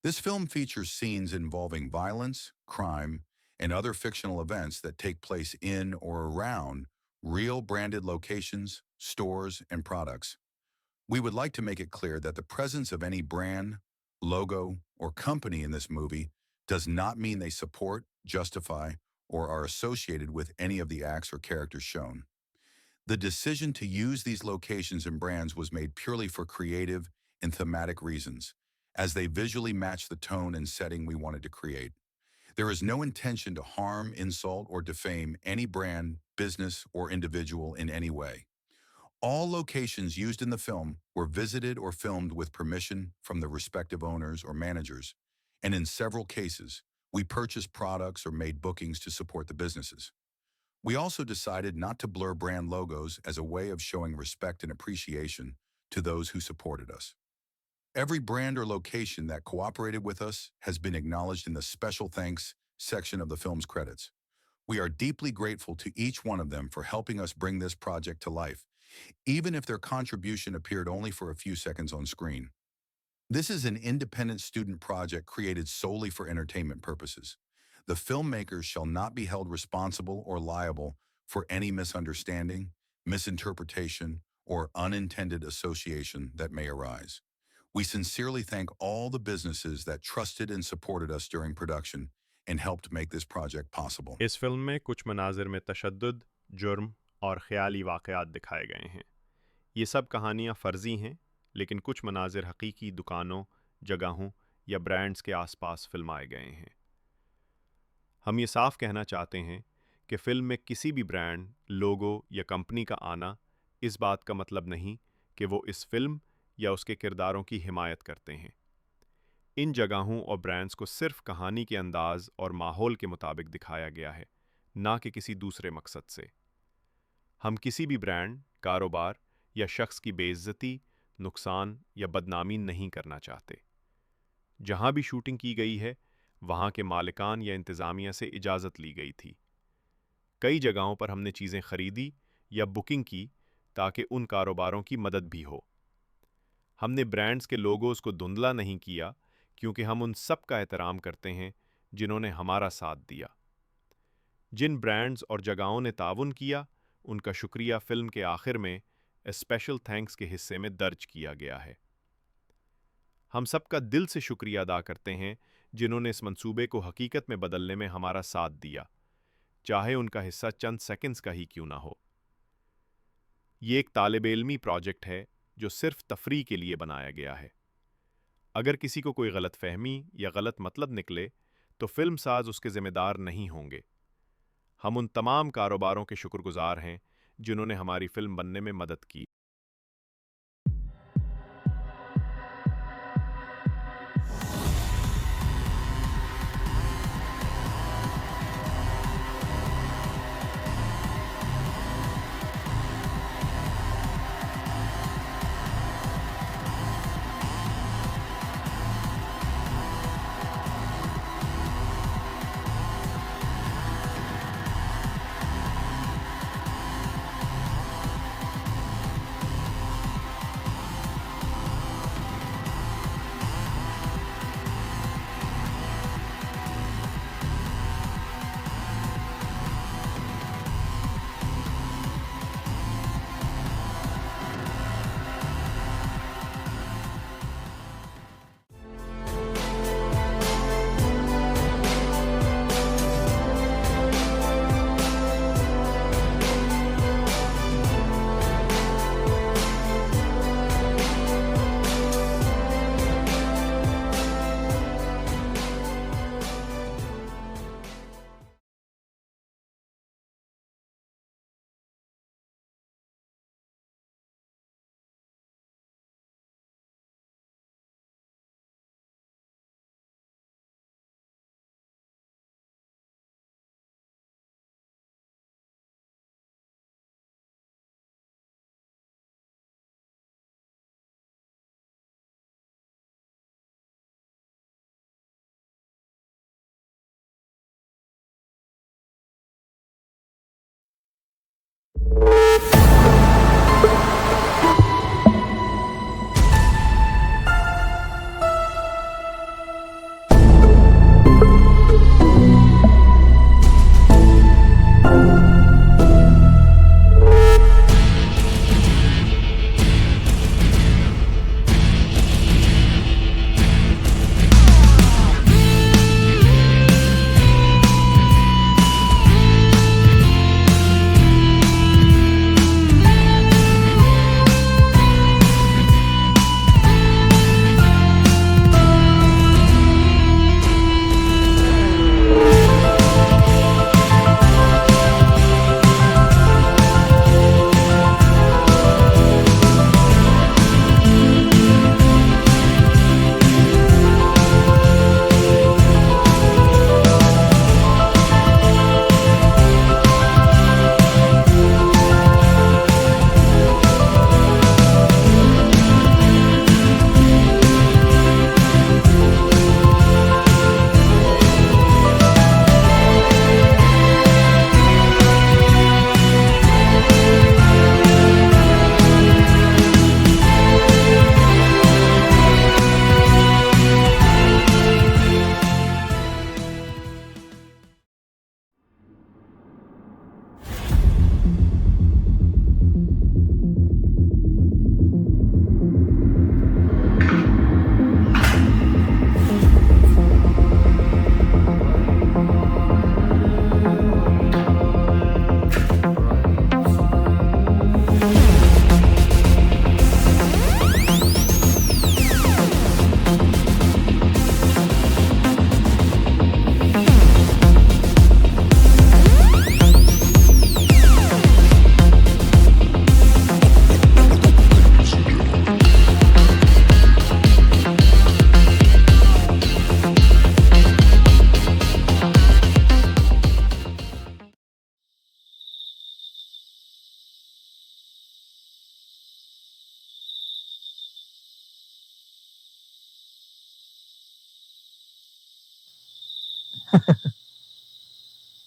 This film features scenes involving violence, crime, and other fictional events that take place in or around real branded locations, stores, and products. We would like to make it clear that the presence of any brand, logo, or company in this movie does not mean they support, justify, or are associated with any of the acts or characters shown. The decision to use these locations and brands was made purely for creative and thematic reasons, as they visually match the tone and setting we wanted to create. There is no intention to harm, insult, or defame any brand, business, or individual in any way. All locations used in the film were visited or filmed with permission from the respective owners or managers, and in several cases, we purchased products or made bookings to support the businesses. We also decided not to blur brand logos as a way of showing respect and appreciation to those who supported us. Every brand or location that cooperated with us has been acknowledged in the special thanks section of the film's credits. We are deeply grateful to each one of them for helping us bring this project to life, even if their contribution appeared only for a few seconds on screen. This is an independent student project created solely for entertainment purposes. The filmmakers shall not be held responsible or liable for any misunderstanding, misinterpretation, or unintended association that may arise. We sincerely thank all the businesses that trusted and supported us during production and helped make this project possible. इस film में कुछ मनाजिर में तशद्दुद, जुर्म और ख़याली वाक़यात दिखाए गए हैं। ये सब कहानियाँ फ़र्ज़ी हैं, लेकिन कुछ मनाजिर हकीकी दुकानों, जगहों या ब्रांड्स के आसपास फिल्माए गए हैं। हम ये साफ कहना चाहते हैं कि फ़िल्म में किसी भी ब्रांड, लोगो या कंपनी का आना इस बात का मतलब नहीं कि वो इस फ़िल्म या उसके किरदारों की हिमायत करते हैं। इन जगहों और ब्रांड्स को सिर्फ कहानी के अंदाज और माहौल के मुताबिक दिखाया गया है, ना कि किसी दूसरे मकसद से। हम किसी भी ब्रांड, कारोबार या शख्स की बेइज्जती, नुकसान या बदनामी नहीं करना चाहते। जहां भी शूटिंग की गई है, वहां के मालिकान या इंतज़ामिया से इजाज़त ली गई थी। कई जगहों पर हमने चीज़ें खरीदी या बुकिंग की ताकि उन कारोबारों की मदद भी हो। हमने ब्रांड्स के लोगोज़ को धुंधला नहीं किया, क्योंकि हम उन सब का एहतराम करते हैं जिन्होंने हमारा साथ दिया। जिन ब्रांड्स और जगहों ने ताउन किया, उनका शुक्रिया फ़िल्म के आखिर में स्पेशल थैंक्स के हिस्से में दर्ज किया गया है। हम सबका दिल से शुक्रिया अदा करते हैं जिन्होंने इस मंसूबे को हकीकत में बदलने में हमारा साथ दिया, चाहे उनका हिस्सा चंद सेकंड्स का ही क्यों ना हो। ये एक तालिब-इल्मी प्रोजेक्ट है जो सिर्फ तफरीह के लिए बनाया गया है। अगर किसी को कोई गलतफहमी या गलत मतलब निकले, तो फिल्म साज उसके ज़िम्मेदार नहीं होंगे। हम उन तमाम कारोबारों के शुक्रगुजार हैं जिन्होंने हमारी फिल्म बनने में मदद की।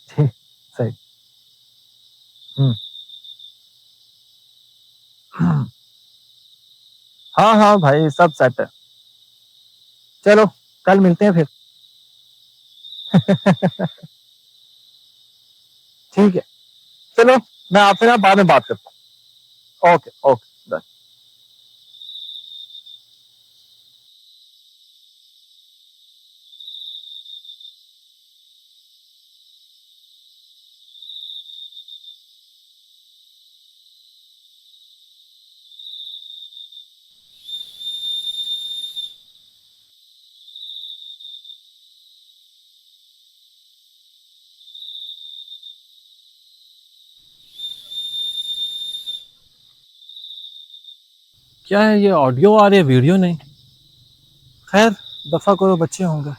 ठीक, सही। हम्म। हाँ हाँ भाई, सब सेट है। चलो, कल मिलते हैं फिर। ठीक है, चलो, मैं आपसे ना बाद में बात करता हूँ। Okay okay, bye. क्या है ये, ऑडियो आ रही है, वीडियो नहीं? खैर, दफा करो, बच्चे होंगे।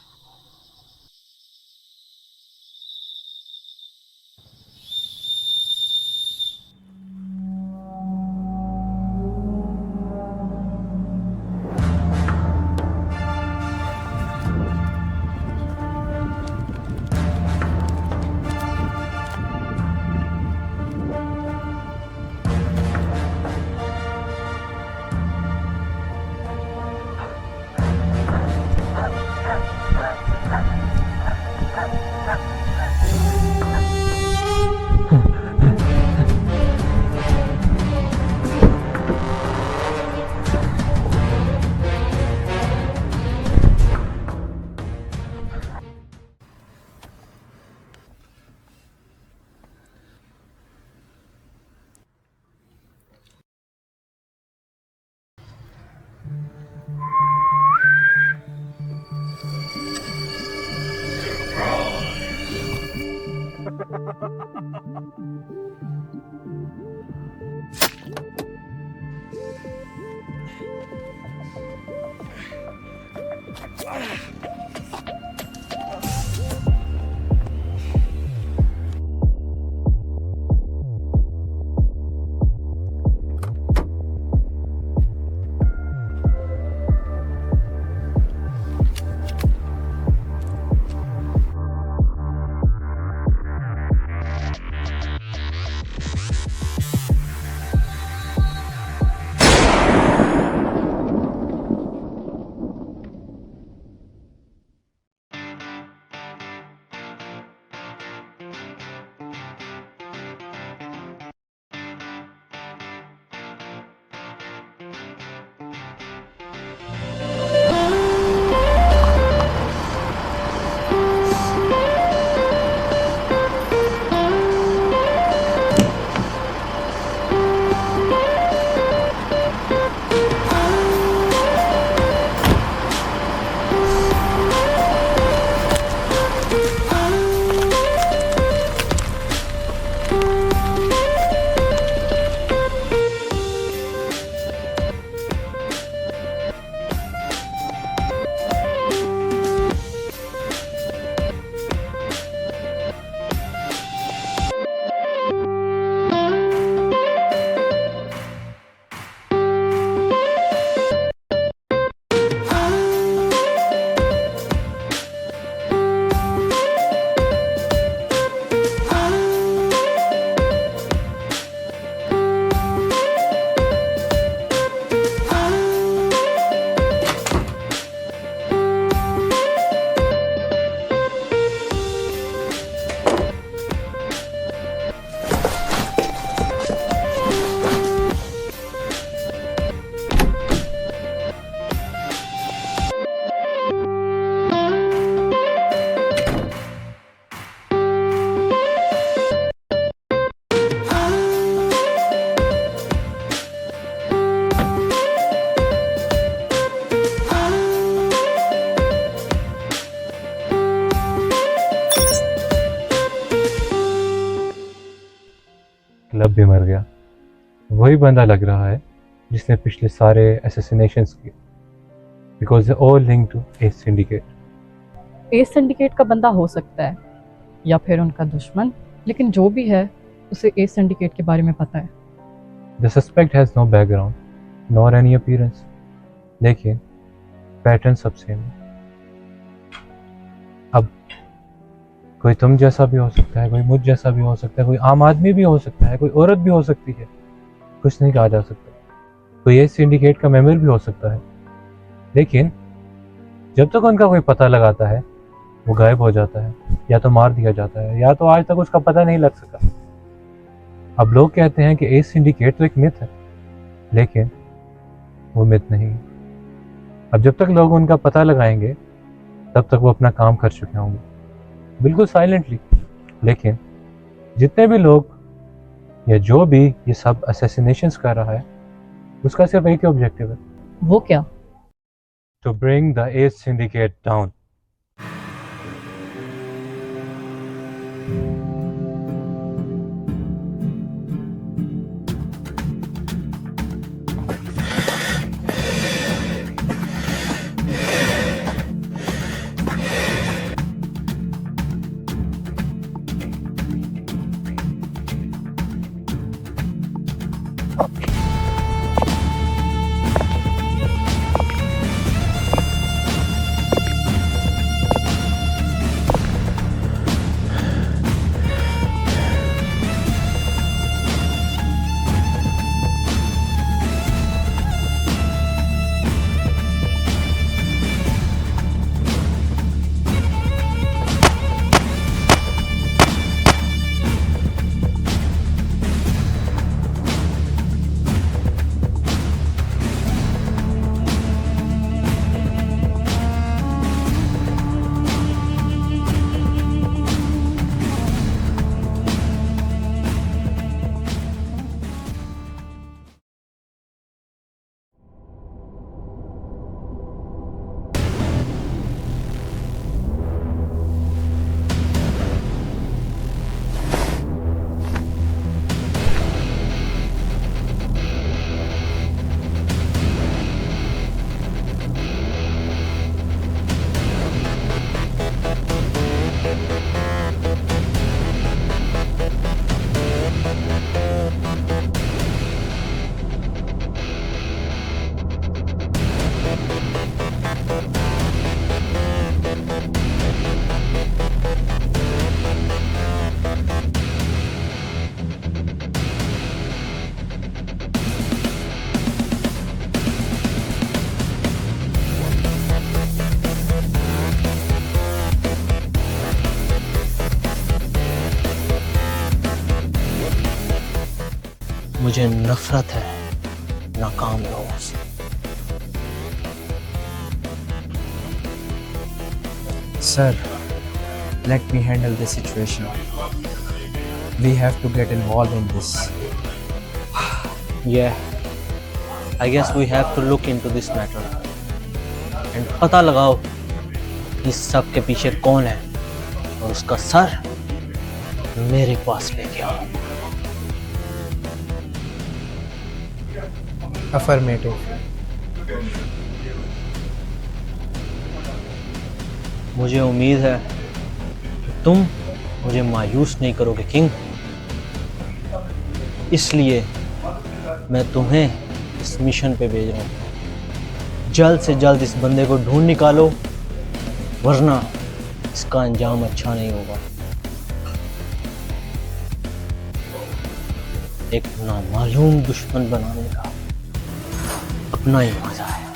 क्लब भी मर गया। वही बंदा लग रहा है जिसने पिछले सारे असैसिनेशंस किए, because they all linked to a syndicate. S syndicate का बंदा हो सकता है या फिर उनका दुश्मन, लेकिन जो भी है उसे एस सिंडिकेट के बारे में पता है। The suspect has no background nor any appearance, लेकिन पैटर्न सब सेम है। अब कोई तुम जैसा भी हो सकता है, कोई मुझ जैसा भी हो सकता है, कोई आम आदमी भी हो सकता है, कोई औरत भी हो सकती है, कुछ नहीं कहा जा सकता। कोई ये सिंडिकेट का मेंबर भी हो सकता है, लेकिन जब तक उनका कोई पता लगाता है वो गायब हो जाता है, या तो मार दिया जाता है, या तो आज तक उसका पता नहीं लग सका। अब लोग कहते हैं कि एस सिंडिकेट तो एक मिथ है, लेकिन वो मिथ नहीं है। अब जब तक लोग उनका पता लगाएंगे तब तक वो अपना काम कर चुके होंगे, बिल्कुल साइलेंटली। लेकिन जितने भी लोग या जो भी ये सब असैसिनेशंस कर रहा है, उसका सिर्फ एक ही ऑब्जेक्टिव है, वो क्या? To bring the S syndicate down. मुझे नफरत है नाकाम लोगों से। Sir, let me handle the situation. We have to get involved in this. Yeah, I guess we have to look into this matter and पता लगाओ इस सब के पीछे कौन है और उसका सर मेरे पास लेके आओ। Affirmative. मुझे उम्मीद है कि तुम मुझे मायूस नहीं करोगे किंग, इसलिए मैं तुम्हें इस मिशन पे भेज रहा हूँ। जल्द से जल्द इस बंदे को ढूंढ निकालो, वरना इसका अंजाम अच्छा नहीं होगा। एक नामालूम दुश्मन बनाने का अपना ही मजा है।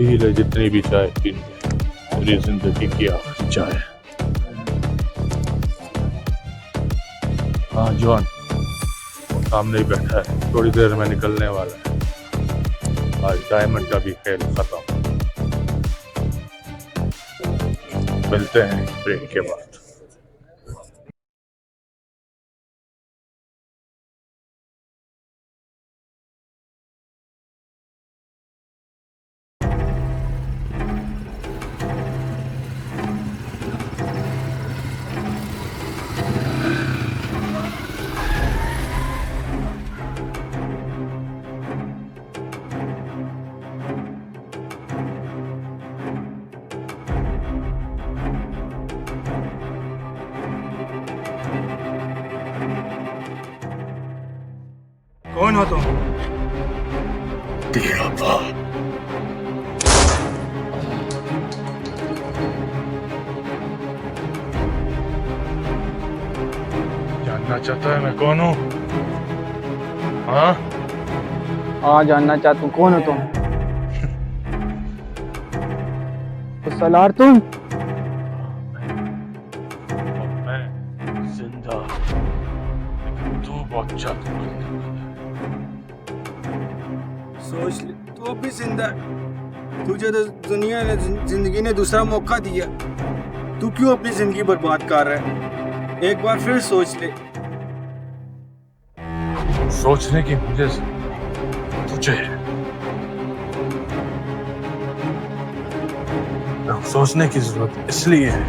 पी ले जितनी भी चाय पीनी है, मेरी जिंदगी की आखिरी चाय। हाँ जॉन, सामने ही बैठा है, थोड़ी देर में निकलने वाला है। आज डायमंड का भी खेल खत्म। मिलते हैं ब्रेक के बाद। कौन हो तुम? तेरा बाप। जानना चाहता है मैं कौन हूँ? हाँ? हाँ जानना चाहता हूँ कौन हो तुम? तो सलार तुम? मैं जिंदा, लेकिन तू बहुत जल्द मरने वाला है। सोच ले, तू अब भी जिंदा है। तुझे तो दुनिया ने जिंदगी ने दूसरा मौका दिया, तू क्यों अपनी जिंदगी बर्बाद कर रहा है? एक बार फिर सोच ले। सोचने की मुझे तुझे सोचने की जरूरत इसलिए है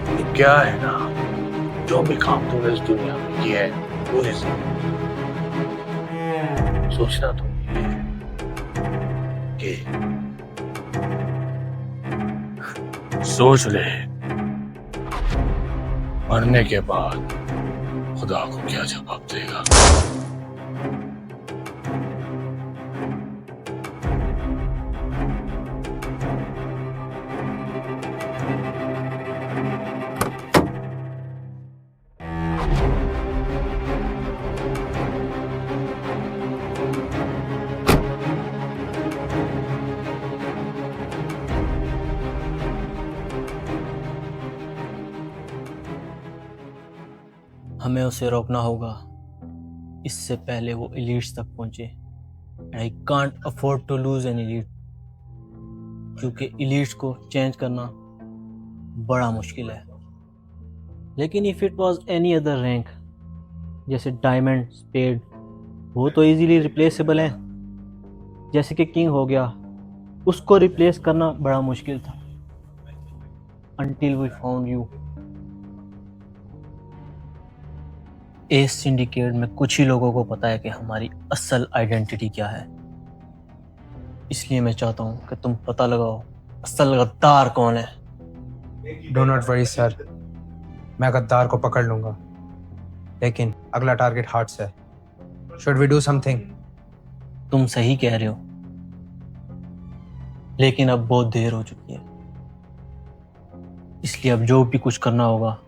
कि क्या है ना, जो भी काम तूने इस दुनिया में किया है पूरी जिंदगी, सोचना तो ये है कि सोच ले मरने के बाद खुदा को क्या जवाब देगा। हमें उसे रोकना होगा इससे पहले वो एलीट्स तक पहुंचे। I can't afford to lose an elite, क्योंकि एलीट्स को चेंज करना बड़ा मुश्किल है। लेकिन if it was any other rank जैसे डायमंड, स्पेड, वो तो इजीली रिप्लेसेबल है। जैसे कि किंग हो गया, उसको रिप्लेस करना बड़ा मुश्किल था। until we found you। S syndicate में कुछ ही लोगों को पता है कि हमारी असल आइडेंटिटी क्या है, इसलिए मैं चाहता हूँ कि तुम पता लगाओ असल गद्दार कौन है। डो नॉट वरी सर, मैं गद्दार को पकड़ लूंगा, लेकिन अगला टारगेट हार्ट्स है। Should we do something? तुम सही कह रहे हो, लेकिन अब बहुत देर हो चुकी है, इसलिए अब जो भी कुछ करना होगा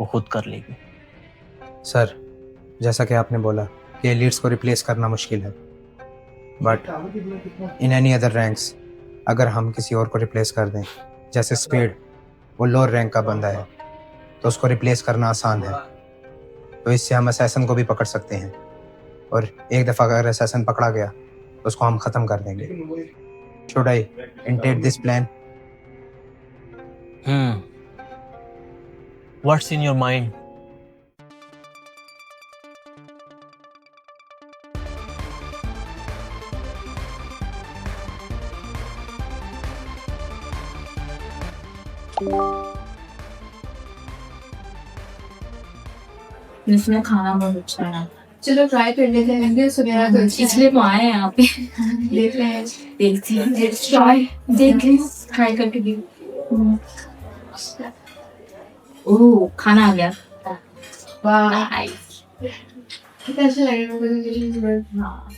वो खुद कर लेगी। सर, जैसा कि आपने बोला कि एलीट्स को रिप्लेस करना मुश्किल है, but in any other ranks अगर हम किसी और को रिप्लेस कर दें, जैसे स्पेड वो लोअर रैंक का बंदा है, तो उसको रिप्लेस करना आसान है। तो इससे हम असैसन को भी पकड़ सकते हैं, और एक दफ़ा अगर असैसन पकड़ा गया तो उसको हम ख़त्म कर देंगे। Should I intend this plan? What's in your mind? इसमें खाना बहुत अच्छा है, चलो ट्राई कर लेते हैं। सुबह तो इसलिए तो आए हैं यहाँ पे। देख रहे हैं, देखते हैं, देख ट्राई करके भी। ओह, खाना आ गया। वाह, कैसे लगेगा?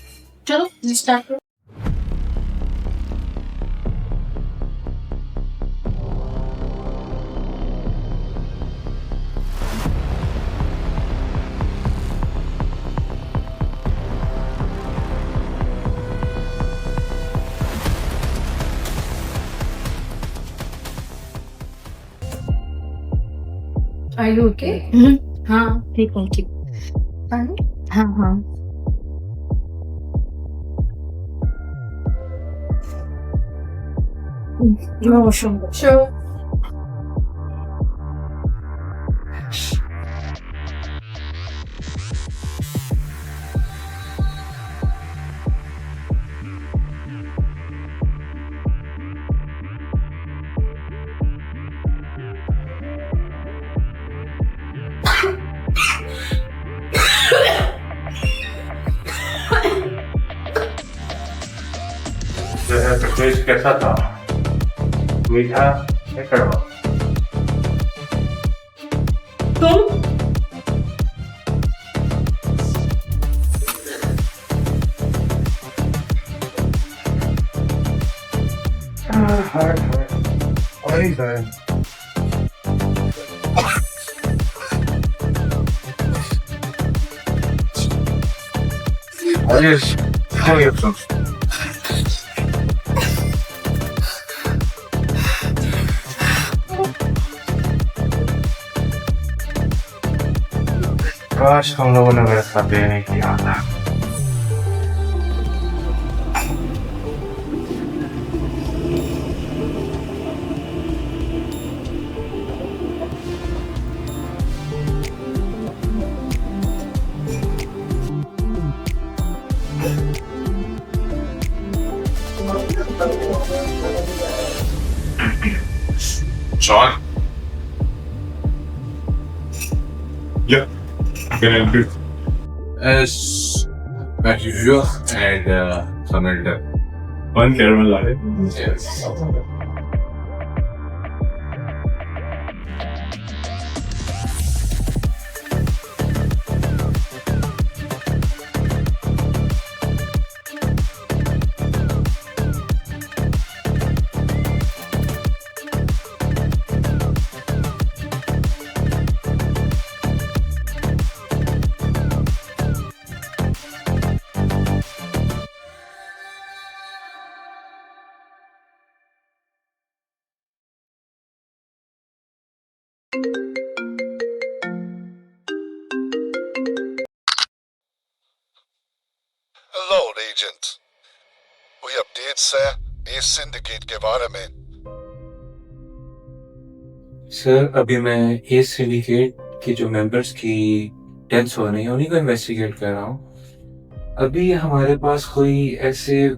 चलो स्टार्ट करो। Are you okay? हाँ ठीक हूँ ठीक। हाँ हाँ। वॉशरूम। Sure. टेस्ट कैसा था? मीठा या कड़वा? तुम काश हम लोगों ने मेरे साथ ये नहीं किया था। John? Yeah, can I help you? As usual, and some elder. One caramel latte. Yes. Hello, agent. कोई अपडेट्स है इस सिंडिकेट के बारे में? सर अभी मैं एस सिंडिकेट के जो मेंबर्स की डेथ्स हो रही हैं उन्हीं को इन्वेस्टिगेट कर रहा हूँ। अभी हमारे पास कोई ऐसे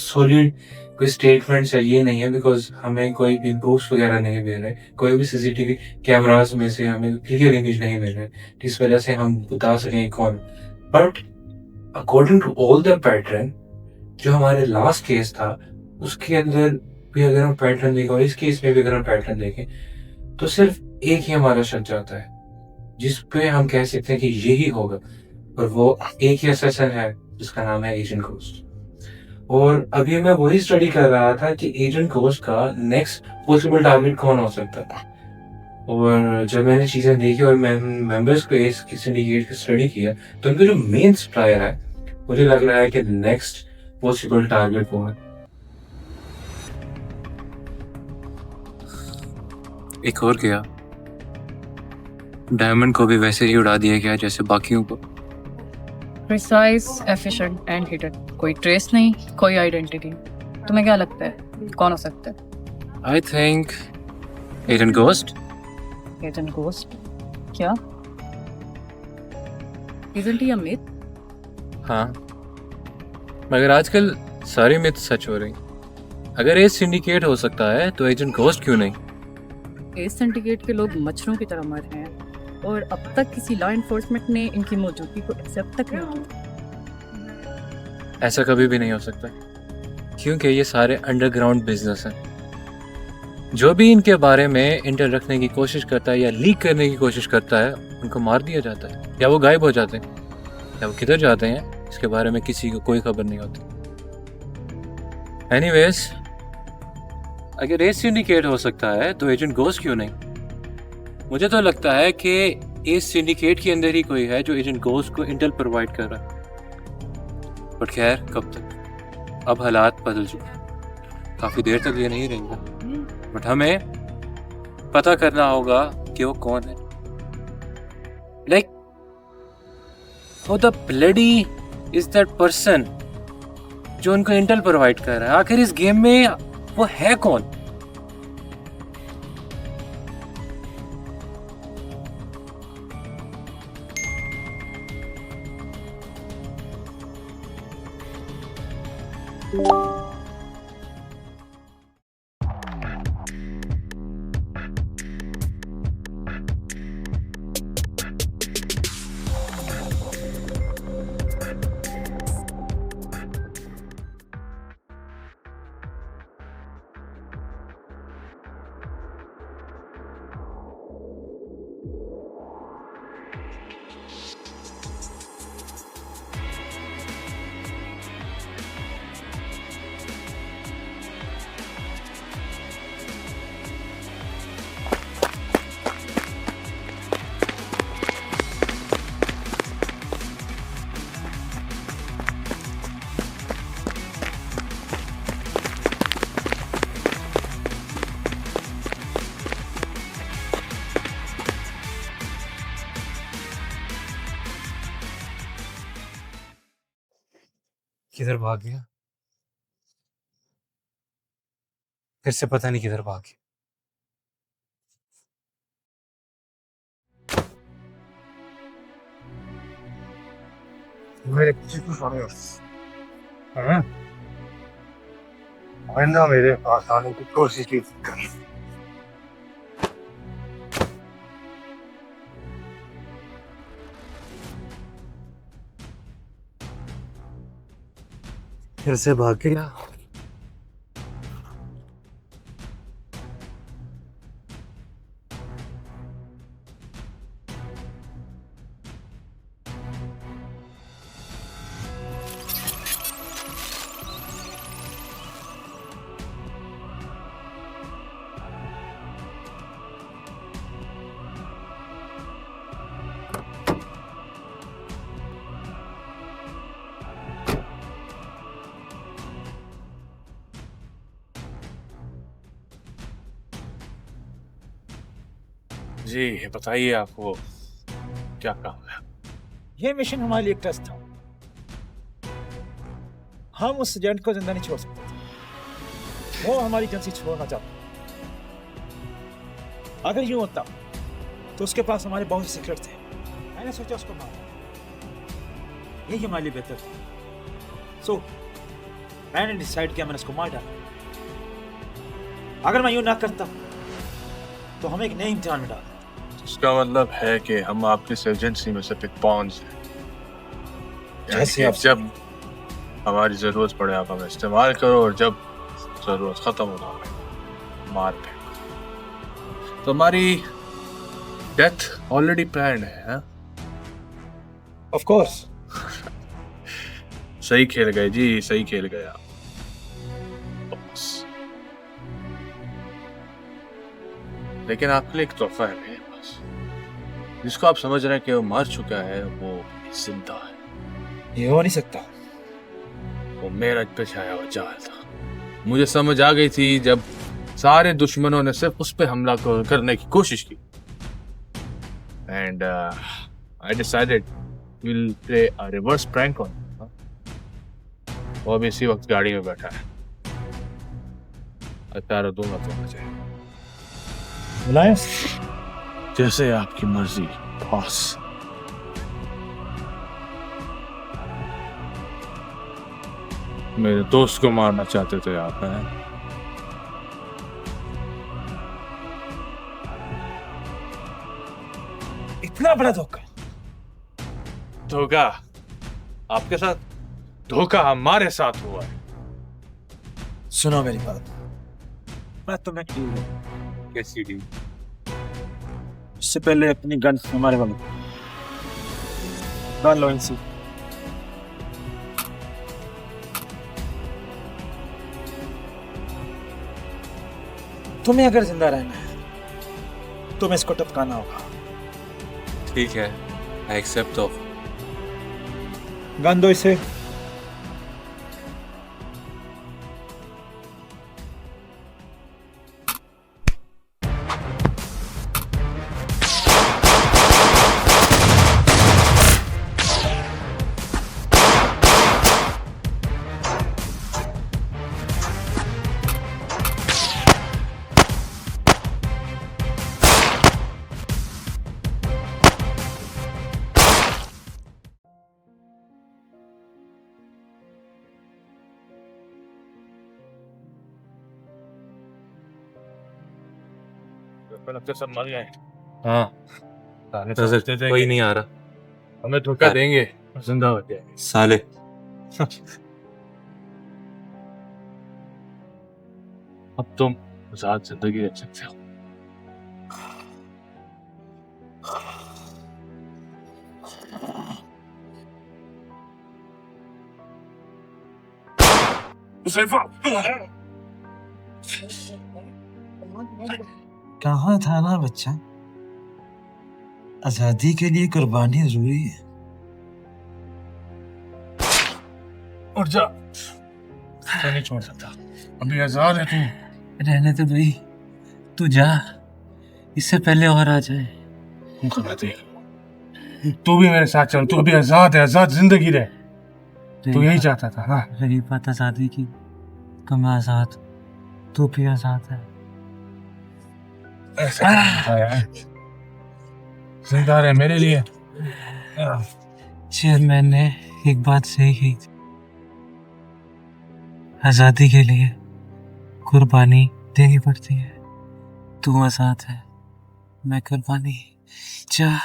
सॉलिड कोई स्टेटमेंट चाहिए नहीं है, बिकॉज हमें कोई भी प्रूफ्स वगैरह नहीं मिल रहे, कोई भी सीसीटीवी कैमरास में से हमें क्लियर इमेज नहीं मिल रहे जिस वजह से हम बता सकें कौन। But according to all the pattern जो हमारे लास्ट केस था उसके अंदर भी अगर हम पैटर्न देखें और इस केस में भी अगर हम पैटर्न देखें तो सिर्फ एक ही हमारा शक जाता है जिस पे हम कह सकते हैं कि यही होगा, और वो एक ही असैसिन है जिसका नाम है एजेंट घोस्ट। और अभी मैं वही स्टडी कर रहा था कि एजेंट घोस्ट का नेक्स्ट पॉसिबल टारगेट कौन हो सकता है। और जब मैंने चीज़ें देखी और मैं मेंबर्स को इस सिंडिकेट की स्टडी किया तो उनका जो मेन सप्लायर है मुझे लग रहा है कि नेक्स्ट पॉसिबल टारगेट वो है। एक और क्या, डायमंड को भी वैसे ही उड़ा दिया गया जैसे बाकियों को। प्रिसाइज, एफिशिएंट एंड हिडन, कोई ट्रेस नहीं, कोई आइडेंटिटी। तुम्हें क्या लगता है कौन हो सकता है? I think agent ghost. Agent ghost? क्या इजंट ही अ मिथ? हाँ, मगर आजकल सारी मिथ सच हो रही। अगर ये सिंडिकेट हो सकता है तो एजेंट घोस्ट क्यों नहीं? इस सिंडिकेट के लोग मच्छरों की तरह मर रहे हैं और अब तक किसी लॉ एनफोर्समेंट ने इनकी मौजूदगी को एक्सेप्ट तक नहीं किया। ऐसा कभी भी नहीं हो सकता क्योंकि ये सारे अंडरग्राउंड बिजनेस हैं। जो भी इनके बारे में इंटर रखने की कोशिश करता है या लीक करने की कोशिश करता है उनको मार दिया जाता है या वो गायब हो जाते हैं या वो किधर जाते हैं इसके बारे में किसी को कोई खबर नहीं होती। एनीवेज, अगर ये सिंडिकेट हो सकता है तो एजेंट घोस्ट क्यों नहीं? मुझे तो लगता है कि इस सिंडिकेट के अंदर ही कोई है जो एजेंट घोस्ट को इंटेल प्रोवाइड कर रहा है। बट खैर कब तक, अब हालात बदल चुके, काफ़ी देर तक ये नहीं रहेंगे। बट हमें पता करना होगा कि वो कौन है। लाइक वो the bloody is that person जो उनको इंटेल प्रोवाइड कर रहा है। आखिर इस गेम में वो है कौन? किधर भाग गया? फिर से पता नहीं किधर भाग गया। मेरे पीछे क्यों पड़ गए? हाँ? आइंदा मेरे पास आने की कोशिश की कर। फिर से भाग गया। जी बताइए, आपको क्या काम है? ये मिशन हमारे लिए एक टेस्ट था। हम उस एजेंट को जिंदा नहीं छोड़ सकते थे। वो हमारी एजेंसी छोड़ना चाहता। अगर यूं होता तो उसके पास हमारे बहुत से सीक्रेट थे। मैंने सोचा उसको मार, यही हमारे लिए बेहतर था। सो मैंने डिसाइड किया, मैंने उसको मार डाला। अगर मैं यूं ना करता तो हमें एक नए इम्तिहान में डाल। इसका मतलब है कि हम आपकी एजेंसी में सिर्फ एक पॉन्स हैं। जैसे आप जब हमारी जरूरत पड़े आप हमें इस्तेमाल करो, और जब जरूरत खत्म हो हमें मार फेंको। तो हमारी डेथ ऑलरेडी प्लान्ड है। Of course. सही खेल गए जी, सही खेल गए आप। लेकिन आपके लिए एक तोहफा है मेरे पास, जिसको आप समझ रहे हैं कि वो मर चुका है, वो जिंदा है। ये हो नहीं सकता। वो मेरा पे छाया हुआ जाल था। मुझे समझ आ गई थी जब सारे दुश्मनों ने सिर्फ उस पे हमला करने की कोशिश की। And I decided will play a reverse prank on. वो अभी इसी वक्त गाड़ी में बैठा है। अचारा दूंगा तो मुझे बुलाएं? जैसे आपकी मर्जी बॉस। मेरे दोस्त को मारना चाहते थे आप, हैं? इतना बड़ा धोखा। धोखा आपके साथ, धोखा हमारे साथ हुआ है। सुनो मेरी बात, मैं तुम्हें डील दूं। कैसी डील? इससे पहले अपनी गन हमारे वाले गन लो इनसे। तुम्हें अगर जिंदा रहना है तुम्हें इसको टपकाना होगा। ठीक है, आई एक्सेप्ट ऑफ। गन दो इसे। लगता सब मर गए। हाँ नजर कोई नहीं आ रहा। हमें धोखा देंगे, जिंदा हो जाए साले। अब तुम आजाद जिंदगी रह सकते हो। कहाँ था ना बच्चा, आजादी के लिए कुर्बानी जरूरी है। उठ जा, मैं नहीं छोड़ सकता। अभी आजाद है तू। रहने तो भाई, तू जा, इससे पहले और आ जाए। तू भी मेरे साथ चल, तू अभी आजाद है, आजाद जिंदगी रहे। तू यही चाहता था ना? रही बात आजादी की, तो मैं आजाद, तू भी आजाद है। जिंदा रहे मेरे लिए। चेयरमैन ने एक बात सही कही थी, आजादी के लिए कुर्बानी देनी पड़ती है। तू आजाद है, मैं कुर्बानी। जा।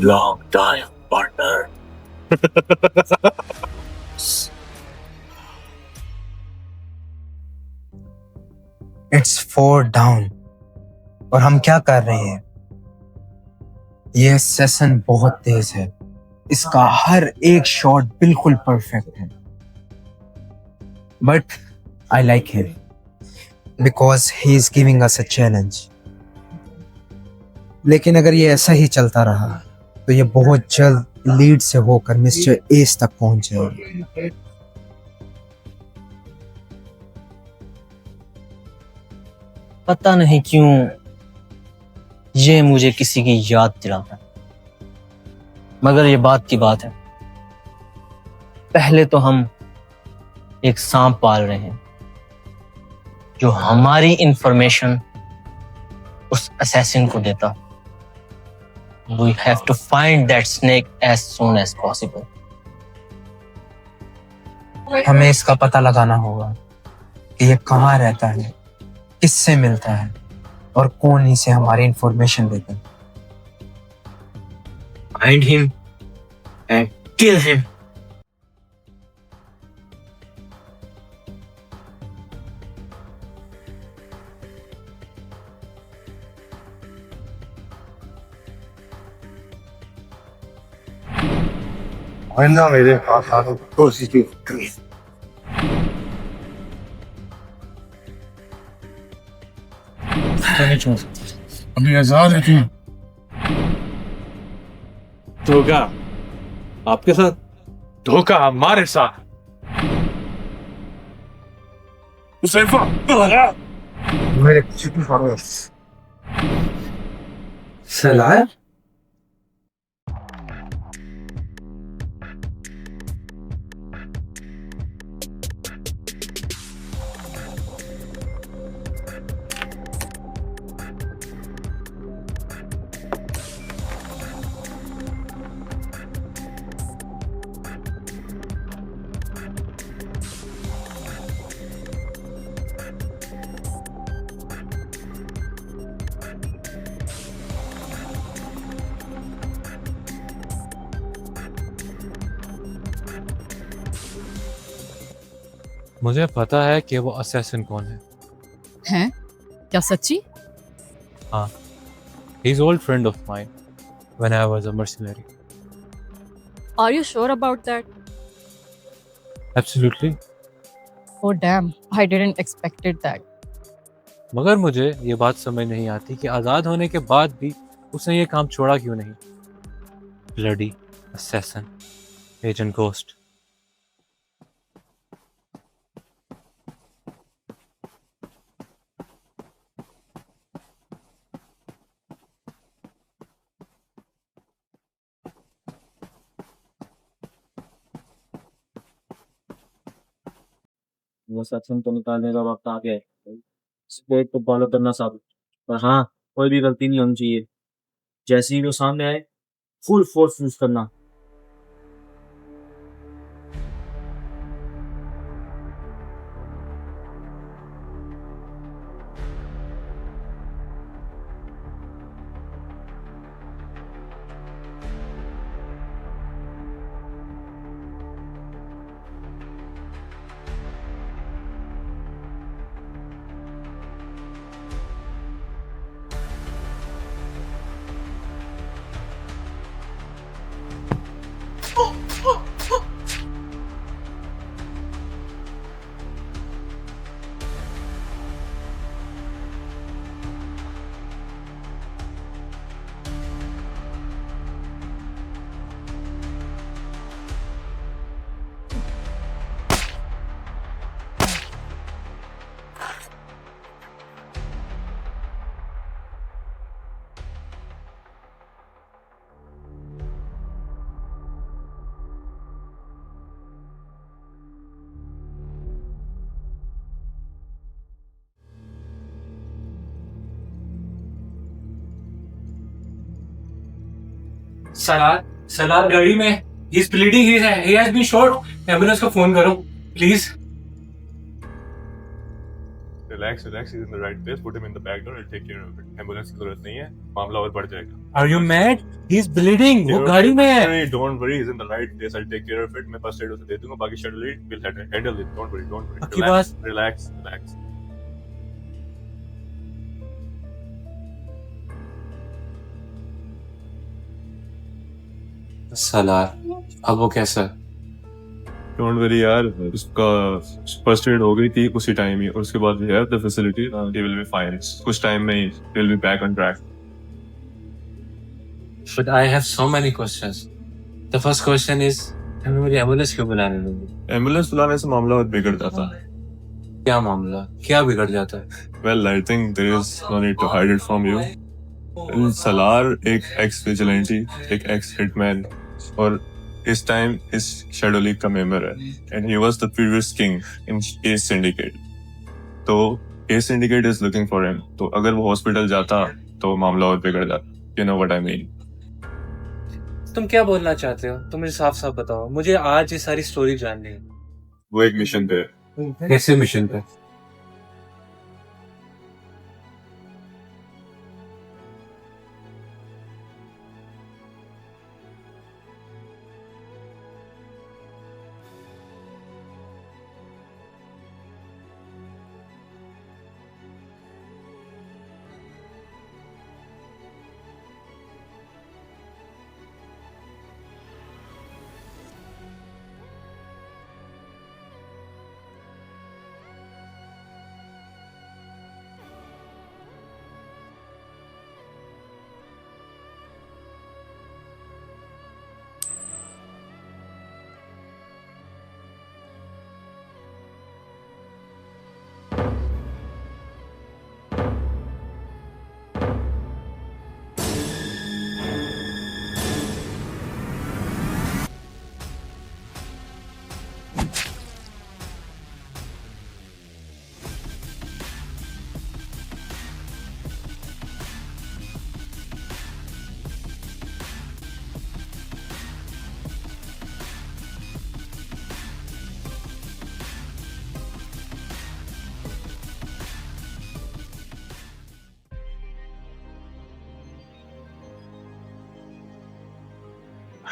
Long time, partner. It's 4 down और हम क्या कर रहे हैं? ये सेशन बहुत तेज है, इसका हर एक शॉट बिल्कुल परफेक्ट है। But I like him because he is giving us a challenge. लेकिन अगर ये ऐसा ही चलता रहा तो ये बहुत जल्द लीड से होकर मिस्टर एस तक पहुंच जाएगा। पता नहीं क्यों ये मुझे किसी की याद दिलाता है, मगर ये बात की बात है। पहले तो हम एक सांप पाल रहे हैं जो हमारी इंफॉर्मेशन उस असैसिन को देता। We have to find that snake as soon as possible. हमें इसका पता लगाना होगा कि ये कहाँ रहता है, किससे मिलता है और कौन इसे हमारी इंफॉर्मेशन देता है। Find him and kill him. आइंदा मेरे पास आने की कोशिश भी करी। नहीं छोड़ सकता, अभी आजाद है तू। धोखा आपके साथ, धोखा हमारे साथ। हुसैफा मेरे चिट्ठी फरोश सलाह मुझे पता है कि वो असैसिन कौन है। हैं? क्या सच्ची? हाँ, he is old friend of mine when I was a mercenary. Are you sure about that? Absolutely. Oh damn, I didn't expected that. मगर मुझे ये बात समझ नहीं आती कि आज़ाद होने के बाद भी उसने ये काम छोड़ा क्यों नहीं। Bloody assassin, Agent Ghost. वो सेक्शन तो निकालने का वक्त आ गया है। स्पेड को फॉलो करना साबित, पर हाँ कोई भी गलती नहीं होनी चाहिए। जैसे ही वो सामने आए फुल फोर्स यूज करना। सलार गाड़ी में he is bleeding, he has been shot. Ambulance को फोन करो please. Relax, relax. He's in the right place. Put him in the back door. I'll take care of it. Ambulance की जरूरत नहीं है. मामला और बढ़ जाएगा. Are you mad? He is bleeding. वो गाड़ी में है. Don't worry. He's in the right place. I'll take care of it. मैं first aid उसे दे दूँगा. बाकी schedule it. We'll handle it. Don't worry. Don't worry. आपकी बात. Relax, relax. सलार अब वो कैसा है? Don't worry यार, उसका फर्स्ट एड हो गई थी उसी टाइम ही, और उसके बाद we have the facility, he will be fine. कुछ टाइम में ही he'll be back on track. But I have so many questions. The first question is, हमें मेरी एम्बुलेंस क्यों बुलाने लगी? एम्बुलेंस बुलाने से मामला और बिगड़ जाता है. क्या मामला? क्या बिगड़ जाता है? Well, I think there is no need to hide it from you. Salaar एक एक्स विजिलेंटी, एक एक्स हिटमैन, और इस टाइम इस शैडो लीग का मेंबर है, and he was the previous king in Ace Syndicate. तो Ace Syndicate is looking for him. तो अगर वो हॉस्पिटल जाता तो मामला और बिगड़ जाता. You know what I mean? तुम क्या बोलना चाहते हो? तुम मुझे साफ साफ बताओ. मुझे आज ये सारी स्टोरी जाननी है. वो एक मिशन पे. कैसे मिशन पे?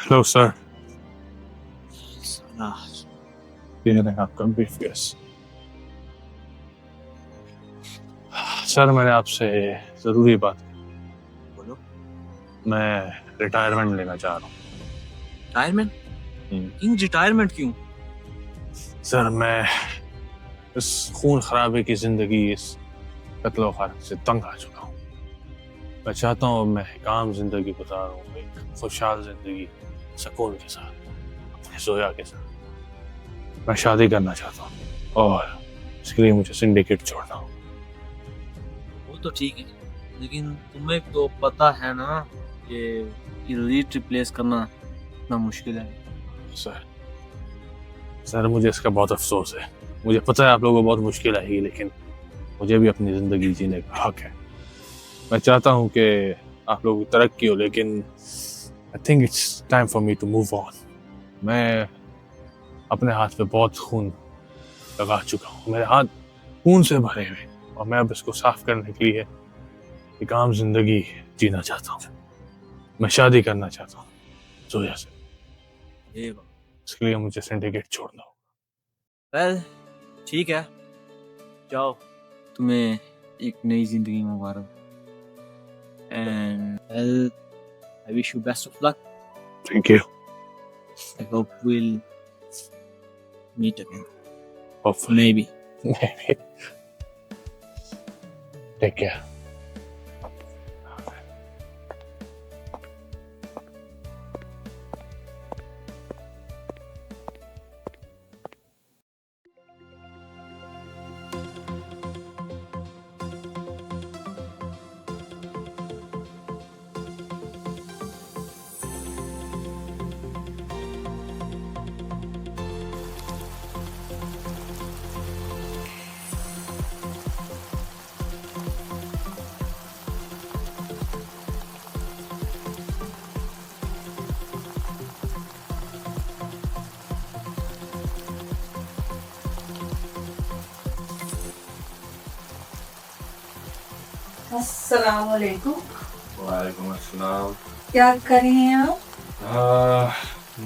Hello, sir. आपका briefcase. सर मैंने आपसे जरूरी बात बोलो। मैं रिटायरमेंट लेना चाह रहा हूँ. रिटायरमेंट? रिटायरमेंट क्यों? सर मैं इस खून खराबे की जिंदगी, इस कत्लो खाना से तंग आ चुका हूँ. मैं चाहता हूँ मैं काम जिंदगी गुजारूं, एक खुशहाल जिंदगी सुकून के साथ, अपने जोया के साथ. मैं शादी करना चाहता हूँ और इसके लिए मुझे सिंडिकेट छोड़ना हो. वो तो ठीक है, लेकिन तुम्हें तो पता है ना कि इलीट रिप्लेस करना इतना मुश्किल है. सर मुझे इसका बहुत अफसोस है. मुझे पता है आप लोगों को बहुत मुश्किल आएगी, लेकिन मुझे भी अपनी ज़िंदगी जीने का हक है। मैं चाहता हूँ कि आप लोगों की तरक्की हो, लेकिन I think it's time for me to move on. मैं अपने हाथ पे बहुत खून लगा चुका हूँ, मेरे हाथ खून से भरे हुए, और मैं अब इसको साफ करने के लिए एक आम जिंदगी जीना चाहता हूँ। मैं शादी करना चाहता हूँ जोया से, इसके लिए मुझे सिंडिकेट छोड़ना होगा। वेल ठीक है, जाओ, तुम्हें एक नई जिंदगी मुबारक। And well I wish you best of luck. Thank you. I hope we'll meet again. Hopefully. Maybe. Maybe. Take care. अस्सलाम वालेकुम। वालेकुम अस्सलाम। क्या कर रहे हैं आप?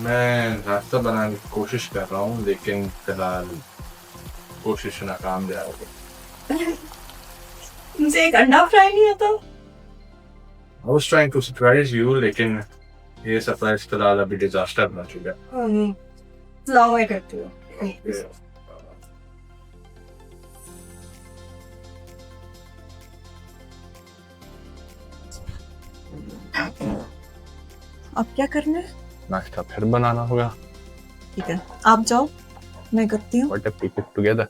मैं नाश्ता बनाने की कोशिश कर रहा हूँ, लेकिन फिलहाल कोशिश नाकाम जा रही है। मुझे एक अंडा फ्राई नहीं आता। I was trying to surprise you, लेकिन ये सरप्राइज फिलहाल अभी डिजास्टर बन चुका है। लाओ मैं करती हूँ। अब क्या करना है? नाश्ता फिर बनाना होगा। ठीक है, आप जाओ, मैं करती हूँ। What if we cook together?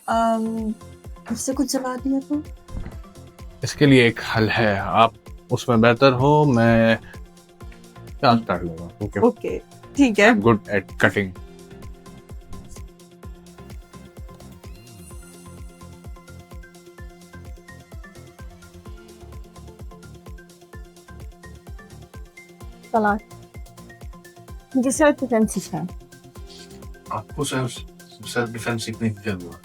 मुझसे कुछ जवाब दिया तो? इसके लिए एक हल है, आप उसमें बेहतर हो, मैं प्याज काट लूंगा। ओके, ठीक है। Good at cutting. सलाद मुझे सेल्फ डिफेंस सीखना है। आपको सेल्फ डिफेंस सीखने की जरूरत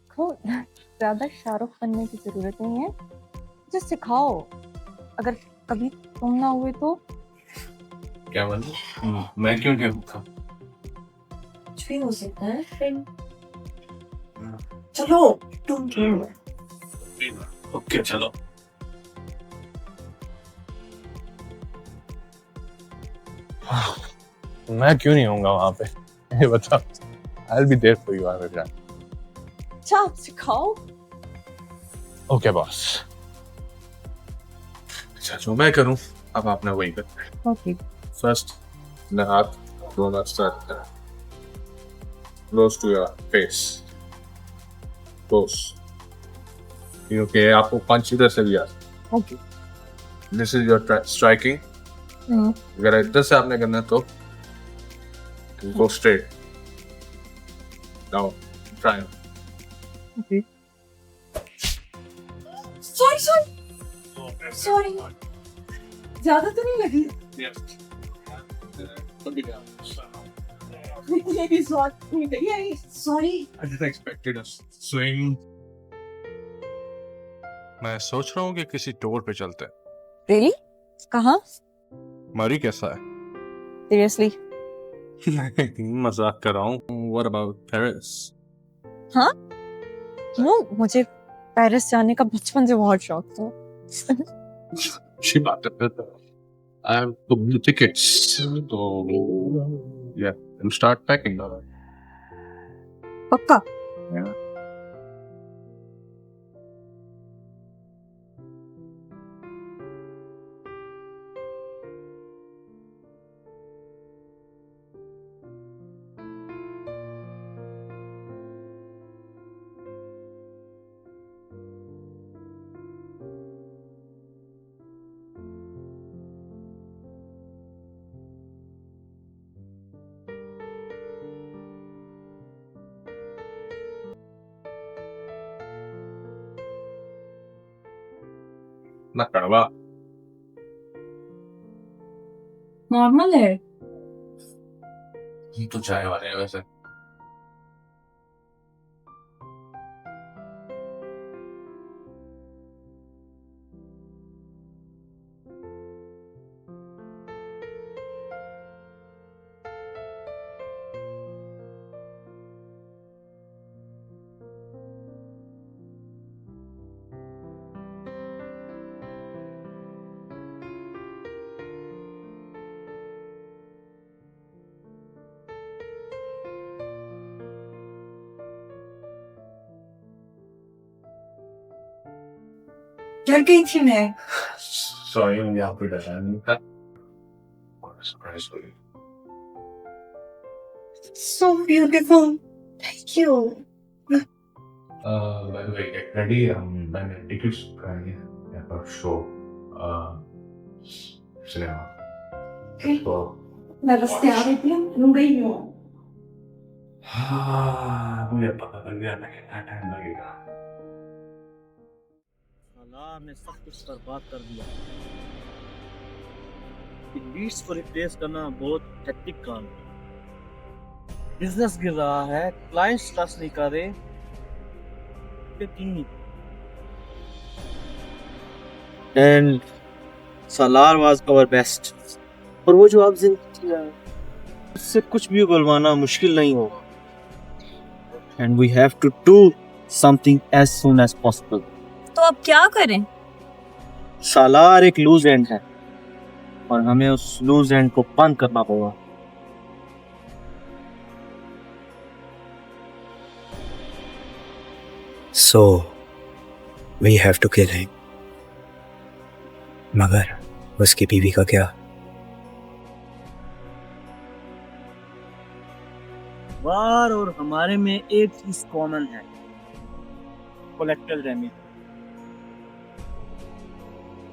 को ज्यादा शाहरुख बनने की जरूरत नहीं है, मुझे सिखाओ। अगर कभी तुम ना हुए तो क्या मतलब? मैं क्यों नहीं होता? कुछ भी हो सकता है फ्रेंड। चलो तुम ओके चलो। मैं क्यों नहीं होऊंगा वहां पे? ये बताओ। I'll be there for you, I will. अच्छा सिखाओ। Okay boss. अच्छा जो मैं करूं अब आपने वही करना है। ओके। फर्स्ट हाथ धोना स्टार्ट करें। Close to your face. Close. क्योंकि आपको पंच इधर से भी आ। Okay. This is your striking. अगर इधर से आपने करना है तो go straight. Now try. Okay. Sorry. ज्यादा तो नहीं लगी? Sorry. I didn't expect a swing. मैं सोच रहा हूँ कि किसी टूर पे चलते हैं। Really? कहाँ? मरी कैसा है? Seriously? मजाक कर रहा हूँ। What about Paris? हाँ? मुझे पेरिस जाने का बचपन से बहुत शौक था। अच्छी बात है फिर तो। I have booked the tickets. So yeah, we'll start packing now. पक्का? Yeah. इतना कड़वा। नॉर्मल है। हम तो चाय वाले हैं वैसे। डर गई थी मैं। सॉरी, मुझे आपको डराया नहीं था। सरप्राइज हो गई। So beautiful. Thank you. By the way, get ready. मैंने टिकट्स कराई हैं यहाँ पर शो सिनेमा। तो मैं बस तैयार होती हूँ, रुक गई हूँ। हाँ, मुझे पता लग गया ना कितना टाइम लगेगा। साला ने सब कुछ बर्बाद कर दिया। लीड्स को रिप्लेस करना बहुत हेक्टिक काम है। बिजनेस गिर रहा है, क्लाइंट्स ट्रस्ट नहीं कर रहे। And Salar was our best. और वो जो आप जिंदगी में उससे कुछ भी बुलवाना मुश्किल नहीं होगा। And we have to do something as soon as possible. तो अब क्या करें? सालार एक लूज एंड है और हमें उस लूज एंड को बंद करना होगा। So, we have to kill him. मगर उसकी बीवी का क्या? वार और हमारे में एक चीज कॉमन है, कोलेक्टिव रेमेडी।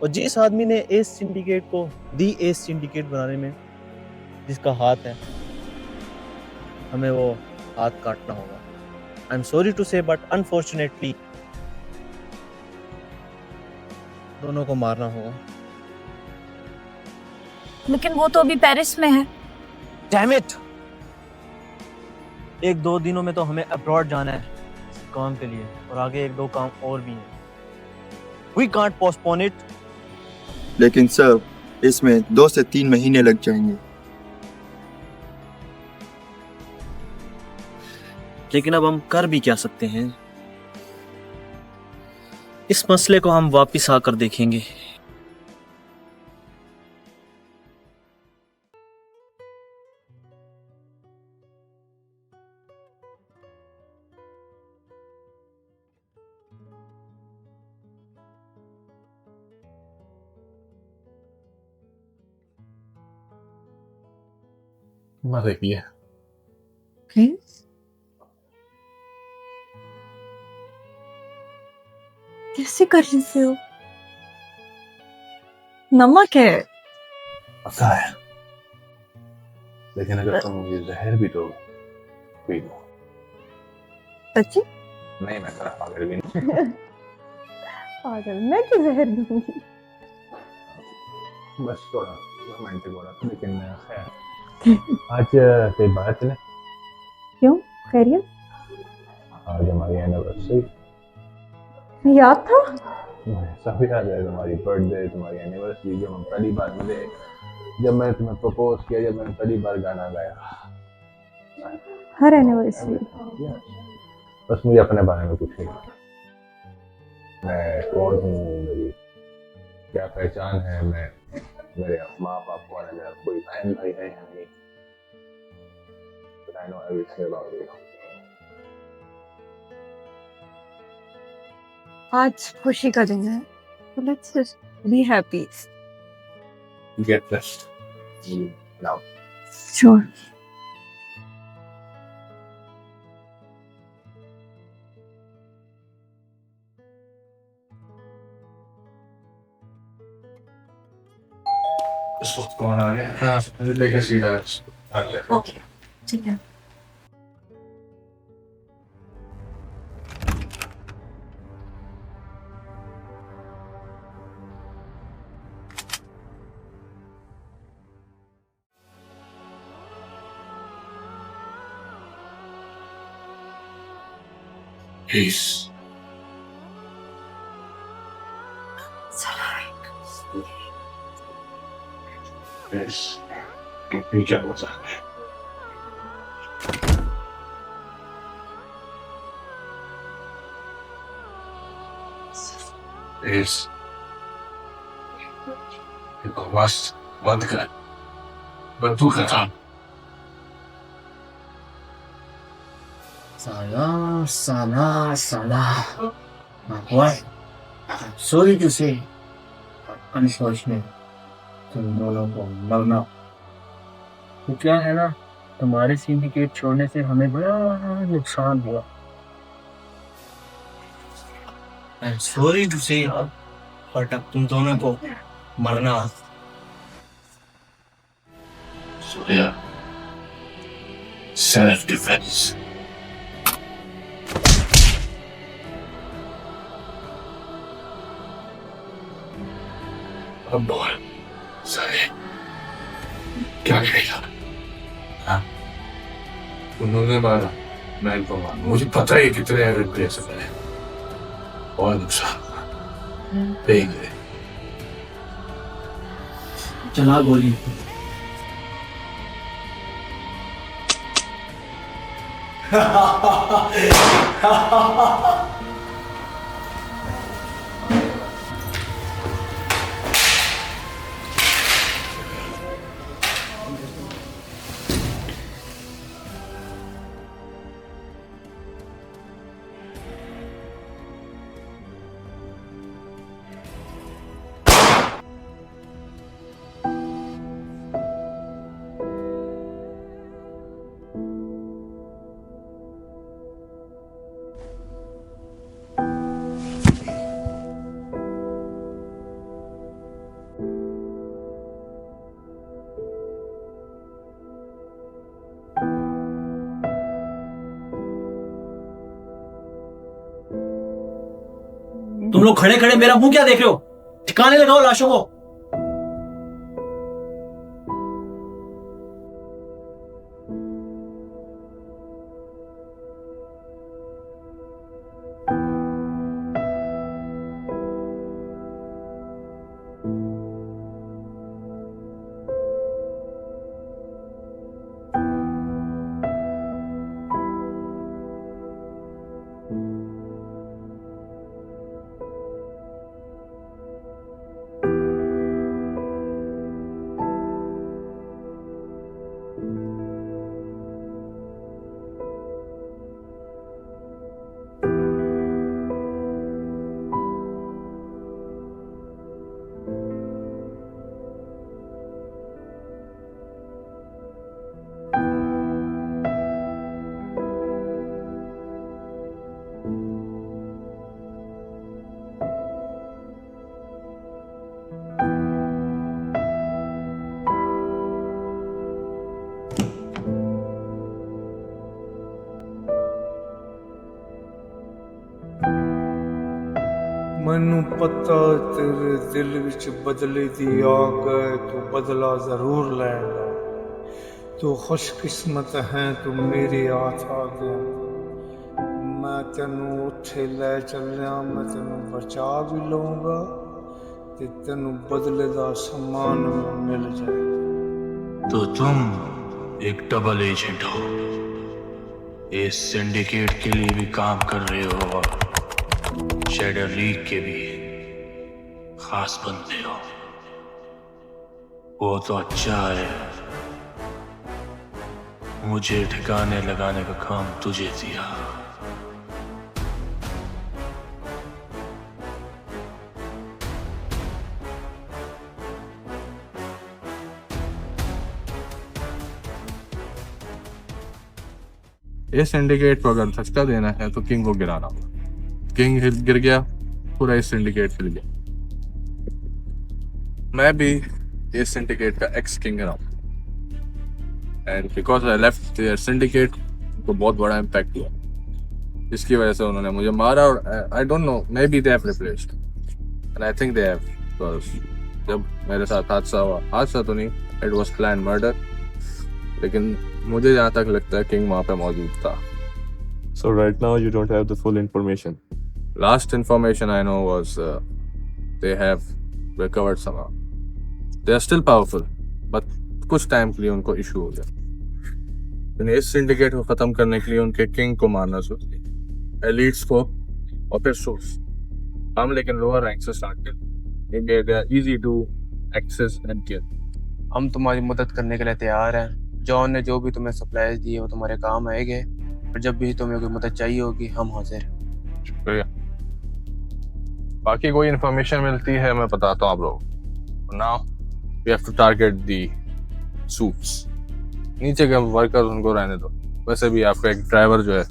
और जिस आदमी ने एस सिंडिकेट को दी एस सिंडिकेट बनाने में जिसका हाथ है, हमें वो हाथ काटना होगा। आई एम सॉरी टू से बट अनफॉर्चुनेटली दोनों को मारना होगा। लेकिन वो तो अभी पेरिस में है। Damn it! 1-2 दिनों में तो हमें अब्रॉड जाना है काम के लिए, और आगे 1-2 काम और भी हैं। We can't postpone it. लेकिन सर, इसमें 2 से 3 महीने लग जाएंगे। लेकिन अब हम कर भी क्या सकते हैं? इस मसले को हम वापस आकर देखेंगे। मजे किए। कैसे कर रहे हो? नमक है। पता है, लेकिन अगर तुम मुझे जहर भी दो, पी लो। सच्ची? नहीं, मैं तेरा पागल भी नहीं। पागल मैं क्यों जहर दूंगी? बस थोड़ा रोमांटिक हो रहा था, लेकिन खैर आज कोई बात चले। क्यों? खैरियत? आज हमारी एनिवर्सरी। याद था? सब याद है, तुम्हारी बर्थडे, तुम्हारी एनिवर्सरी, जब हम पहली बार मिले, जब मैंने तुम्हें प्रपोज किया, जब मैंने पहली बार गाना गाया। हर एनिवर्सरी। बस मुझे अपने बारे में पूछिए, मैं कौन हूँ, मेरी क्या पहचान है, मैं मेरे माँ बाप कौन है, मेरा कोई बहन भाई है या नहीं। But I know everything about you. आज खुशी का दिन है, तो let's just be happy. Get dressed. Now. Sure. इस वक्त कौन आ गया? हाँ, लेके सीधा आ गया। ओके, ठीक है। Peace. Yes. ये क्या होता है? Yes. इनको बस बंद कर, बंदूक हटा। Salah. My boy, I'm sorry to say, but unfortunately, तुम दोनों को मरना। तो क्या है ना, तुम्हारे सिंडिकेट छोड़ने से हमें बड़ा नुकसान हुआ। I'm sorry to say, but अब तुम दोनों को मरना। Surya, self-defense. अब बोल, सही क्या कहेगा? हाँ? उन्होंने मारा, मैं इनको मारा। मुझे पता है कितने रिप्लेसेबल है और नुकसान देंगे। चला गोली। तुम लोग खड़े खड़े मेरा मुंह क्या देख रहे हो? ठिकाने लगाओ लाशों को। मैनू पता तेरे दिल विच बदले दी आग है, तू बदला जरूर लेगा। तू खुशकिस्मत है, तू मेरे हाथ आ गया। मैं तेनू उठे ले चलिया, मैं तेनू बचा भी लूंगा ते तेनू बदले दा सम्मान भी मिल जाएगा। तो तुम एक डबल एजेंट हो, इस सिंडिकेट के लिए भी काम कर रहे हो और शेडर लीग के भी खास बंदे हो। वो तो अच्छा है, मुझे ठिकाने लगाने का काम तुझे दिया। ये सिंडिकेट को अगर धक्का देना है तो किंग को गिराना होगा। किंग गिर गया, पूरा इस सिंडिकेट हिल गया। मैं भी ये सिंडिकेट का एक्स किंग रहा हूँ, and because I left their syndicate, तो बहुत बड़ा इम्पैक्ट हुआ, इसकी वजह से उन्होंने मुझे मारा। और I don't know, may be they have replaced, and I think they have, because जब मेरे साथ हादसा हुआ, हादसा तो नहीं, इट वाज प्लान मर्डर, लेकिन मुझे जहाँ तक लगता है किंग वहाँ पे मौजूद था। So right now you don't have the full information. Last information I know was they have recovered somehow. They are still powerful, but कुछ टाइम के लिए उनको इशू हो गया। उन्हें इस सिंडिकेट को खत्म करने के लिए उनके किंग को मारना सोचती, एलिट्स को और फिर सोर्स। हम लेकिन लोअर रैंक से स्टार्ट करते हैं, easy to access and kill. हम तुम्हारी मदद करने के लिए तैयार हैं। जॉन ने जो भी तुम्हें सप्लाईज दिए वो तुम्हारे काम आएंगे, और जब भी तुम्हें कोई मदद चाहिए होगी हम हाजिर हैं। शुक्रिया। बाकी कोई इन्फॉर्मेशन मिलती है मैं बताता हूँ आप लोग। Now we have to target the suits. नीचे के वर्कर्स उनको रहने दो, वैसे भी आपका एक ड्राइवर जो है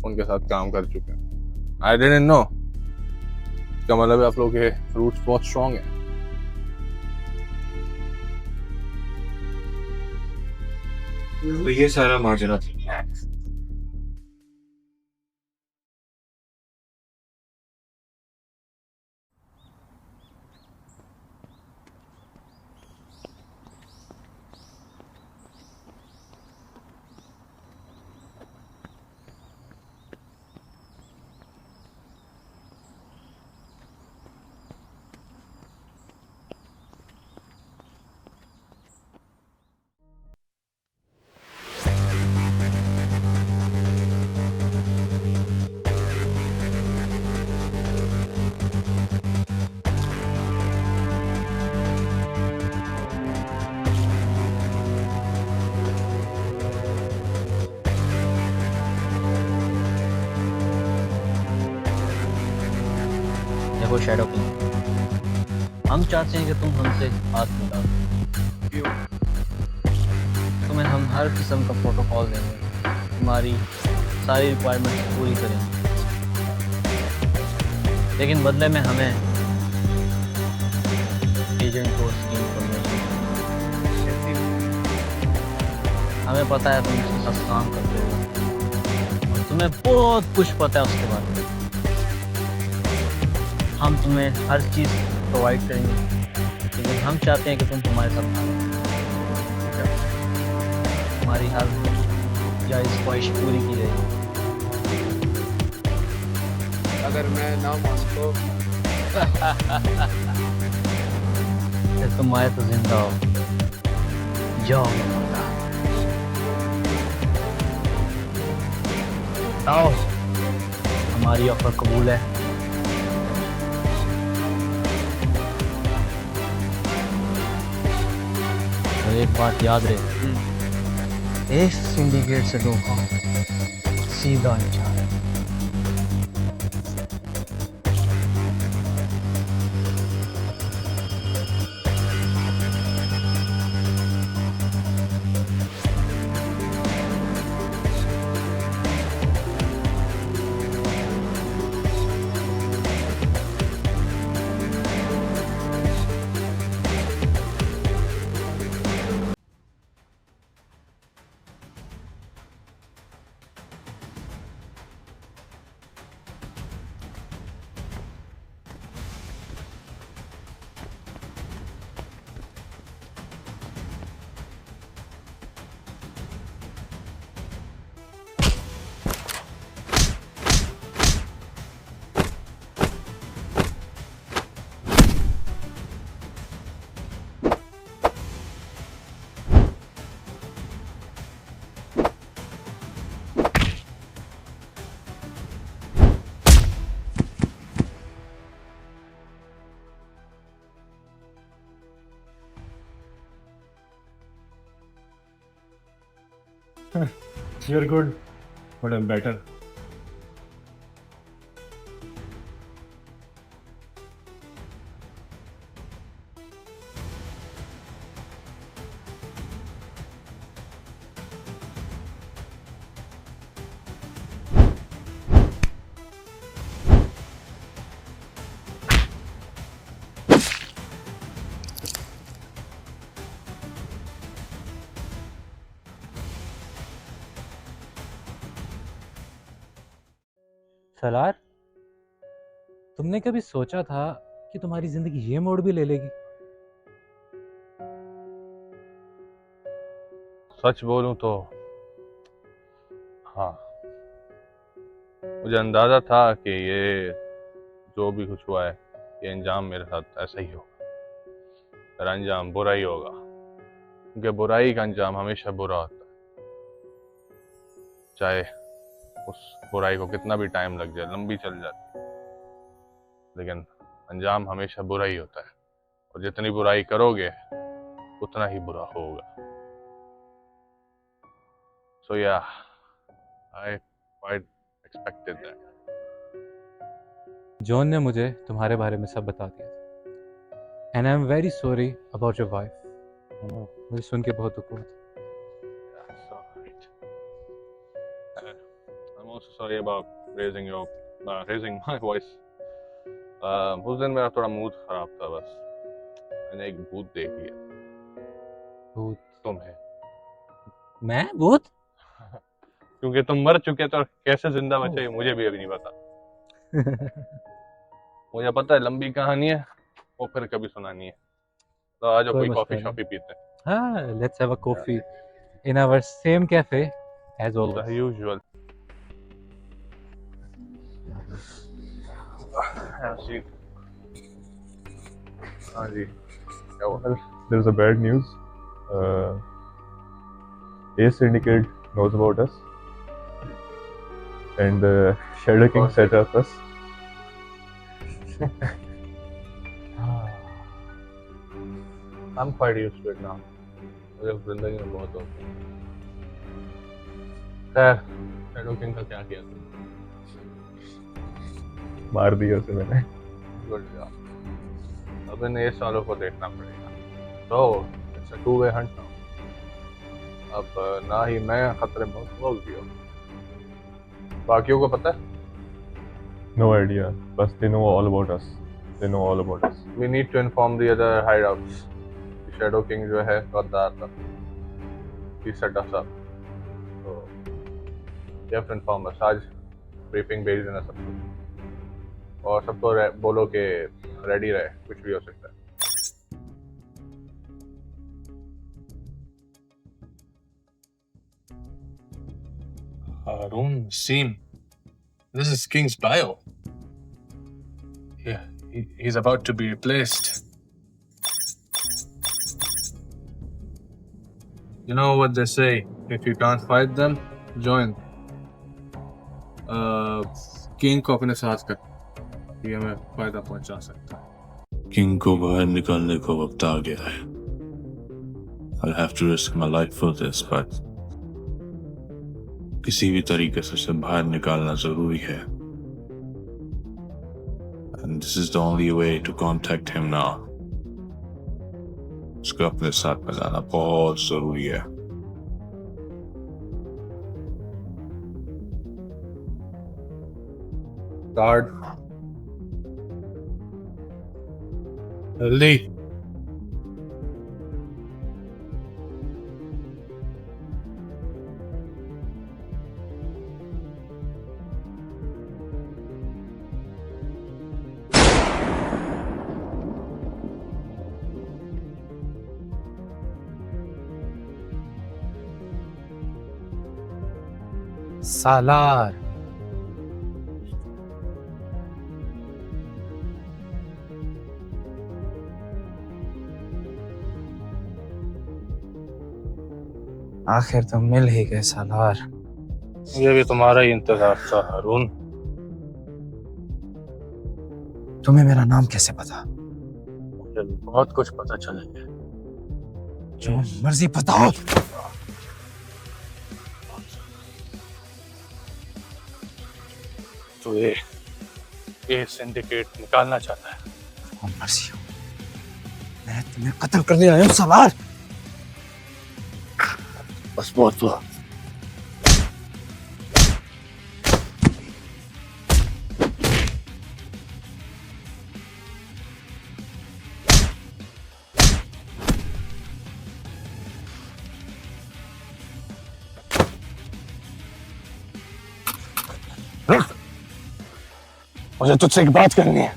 उनके साथ काम कर चुके हैं। आई डिडंट नो, इसका मतलब आप लोग के रूट्स बहुत स्ट्रॉन्ग है। तो ये सारा माजरा था। देखो शैडो किंग, हम चाहते हैं कि तुम हमसे हाथ मिलाओ। तुम्हें हम हर किस्म का प्रोटोकॉल देंगे, तुम्हारी सारी रिक्वायरमेंट्स पूरी करेंगे, लेकिन बदले में हमें एजेंट कोर्स की इंफॉर्मेशन। हमें पता है तुम उसके साथ काम करते हो और तुम्हें बहुत कुछ पता है उसके बारे में। हम तुम्हें हर चीज़ प्रोवाइड करेंगे, लेकिन हम चाहते हैं कि तुम हमारे साथ हमारी हर जायज़ ख्वाहिश पूरी की जाएगी। अगर मैं ना मॉस्को फिर तुम आए तो जिंदा हो। जाओ आओ, हमारी ऑफर कबूल है। और एक बात याद रहे, इस सिंडिकेट से धोखा सीधा इंसान। You're good, but I'm better. Salaar, तुमने कभी सोचा था कि तुम्हारी जिंदगी ये मोड़ भी ले लेगी? सच बोलूं तो हाँ, मुझे अंदाज़ा था कि ये जो भी कुछ हुआ है ये अंजाम मेरे साथ ऐसा ही होगा, मेरा अंजाम बुरा ही होगा, क्योंकि बुराई का अंजाम हमेशा बुरा होता है, चाहे उस बुराई को कितना भी टाइम लग जाए, लंबी चल जाती है, लेकिन अंजाम हमेशा बुरा ही होता है, और जितनी बुराई करोगे उतना ही बुरा होगा। So yeah, I quite expected that. John ने मुझे तुम्हारे बारे में सब बता दिया था। And I am very sorry about your wife. मुझे सुन के बहुत दुख हुआ था। I'm also sorry about raising my voice. उस दिन मेरा थोड़ा मूड खराब था, बस मैंने एक भूत देख लिया। भूत? तुम्हें? मैं भूत? क्योंकि तुम मर चुके तो कैसे जिंदा बचे मुझे भी अभी नहीं पता। मुझे पता है लंबी कहानी है, वो फिर कभी सुनानी है, तो आज कोई कॉफी शॉपी पीते हैं। हाँ, let's have a coffee in our same cafe as always. The usual. हाँ जी, क्या हुआ? There's a bad news. A Syndicate knows about us, and Shadow King set up us. I'm quite used to it now. मुझे जिंदगी में बहुत हो गया। खैर, शैडो किंग का क्या किया तुमने? मार दिया उसे मैंने। Good job. अब इन 1 सालों को देखना पड़ेगा। तो it's a 2-way Hunt now. अब ना ही मैं खतरे में हूँ, लोग भी हो। बाकियों को पता है? No idea. But they know all about us. They know all about us. We need to inform the other hideouts. Shadow King जो है गद्दार था। He set us up. So you have to inform us. आज briefing भेज देना सबको, और सबको बोलो कि रेडी रहे, कुछ भी हो सकता है। Harun, Seam. This is King's bio. Yeah, he's about to be replaced. You know what they say, if you can't fight them, join. King को अपने साथ कर, ये हमें फायदा पहुंचा सकता है। किंग को बाहर निकालने को वक्त आ गया है। I'll have to risk my life for this, but किसी भी तरीके से उसे बाहर निकालना जरूरी है। And this is the only way to contact him now. उसको अपने साथ में लाना बहुत जरूरी है। Guard. Lee. सालार। आखिर तुम मिल ही गए सालार। मुझे भी तुम्हारा ही इंतजार था हारून। तुम्हें मेरा नाम कैसे पता? मुझे बहुत कुछ पता चलेगा। जो मर्जी बताओ। तो ये सिंडिकेट निकालना चाहता है। जो मर्जी हो, मैं तुम्हें कत्ल करने आया हूँ सालार। बस बहुत हुआ। मुझे तुझसे एक बात करनी है।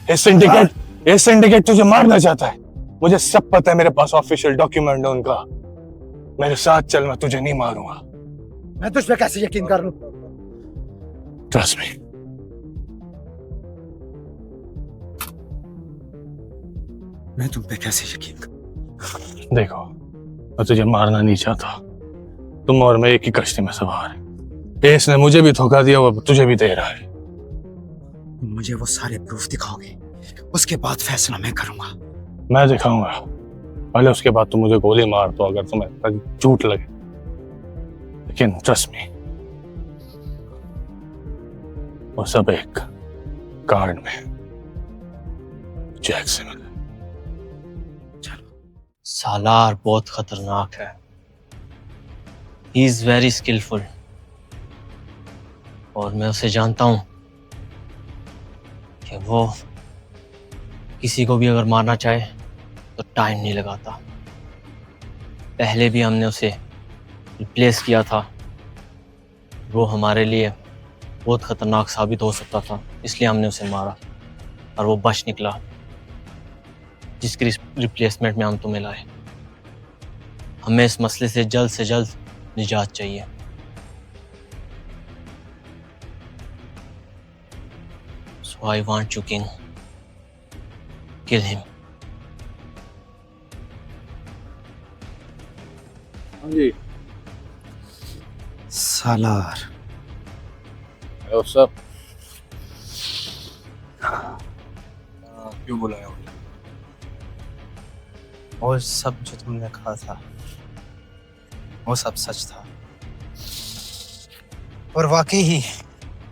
ये सिंडिकेट तुझे मारना चाहता है। मुझे सब पता है, मेरे पास ऑफिशियल डॉक्यूमेंट है उनका। मेरे साथ चल, मैं तुझे नहीं मारूंगा। मैं तुझ पे कैसे यकीन कर लूं? Trust me. मैं तुम पे कैसे यकीन करूं? देखो, मैं तुझे मारना नहीं चाहता। तुम और मैं एक ही कश्ती में सवार हैं। इसने मुझे भी धोखा दिया, वो तुझे भी दे रहा है। मुझे वो सारे प्रूफ दिखाओगे, उसके बाद फैसला मैं करूंगा। मैं दिखाऊंगा, पहले उसके बाद तुम मुझे गोली मार दो अगर तुम्हें झूठ लगे। लेकिन ट्रस्ट मी, वो सब एक कार्ड में जैक से मिले। सालार बहुत खतरनाक है। ही इज वेरी स्किलफुल और मैं उसे जानता हूं कि वो किसी को भी अगर मारना चाहे तो टाइम नहीं लगाता। पहले भी हमने उसे रिप्लेस किया था, वो हमारे लिए बहुत खतरनाक साबित हो सकता था, इसलिए हमने उसे मारा और वो बच निकला, जिसकी रिप्लेसमेंट में हम तुम्हें लाए। हमें इस मसले से जल्द निजात चाहिए। So I want you, King. Kill him. हाँ जी। सालार। What's up? क्यों बुलाया मुझे? और सब जो तुमने कहा था वो सब सच था, और वाकई ही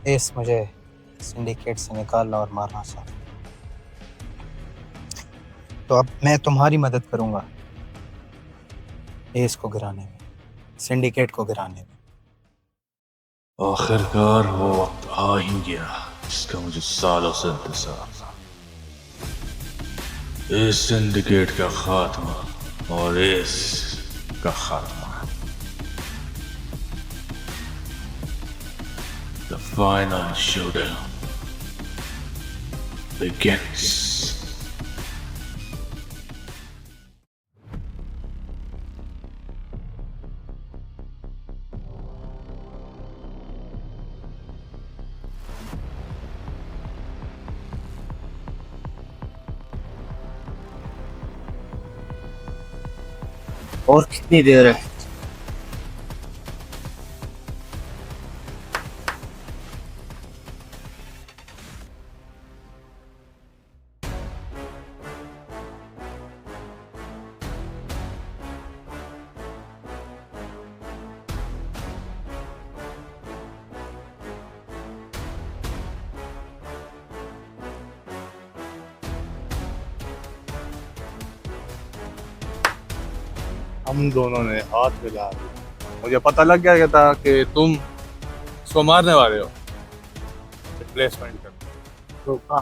एस मुझे सिंडिकेट से निकालना और मारना चाहता। तो अब मैं तुम्हारी मदद करूंगा एस को गिराने में, सिंडिकेट को गिराने में। आखिरकार वो वक्त आ ही गया जिसका मुझे सालों से इंतजार था। इस सिंडिकेट का खात्मा और इस का खात्मा। The final showdown begins. और कितनी देर है? हम दोनों ने हाथ मिला दिया। मुझे पता लग गया था कि तुम उसको मारने वाले हो। रिप्लेसमेंट कर धोखा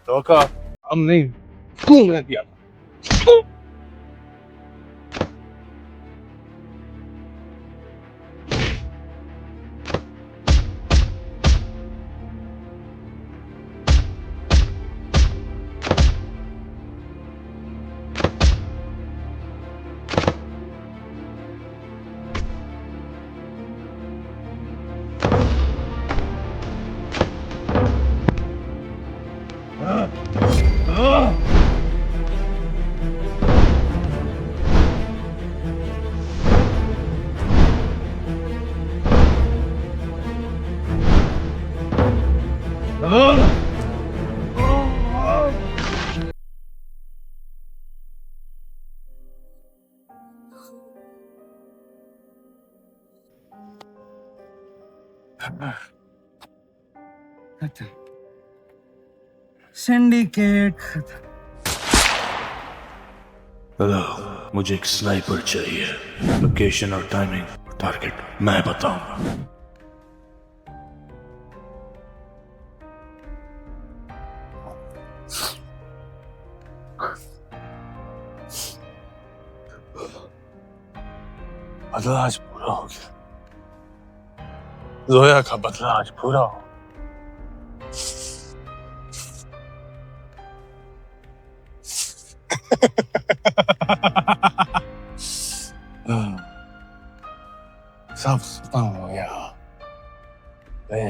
धोखा हम नहीं, तुमने दिया था। सिंडिकेट। हेलो, मुझे एक स्नाइपर चाहिए। लोकेशन और टाइमिंग टारगेट मैं बताऊंगा। बदला आज पूरा हो गया। जोया का बदला आज पूरा हो। सब खत्म हो गया।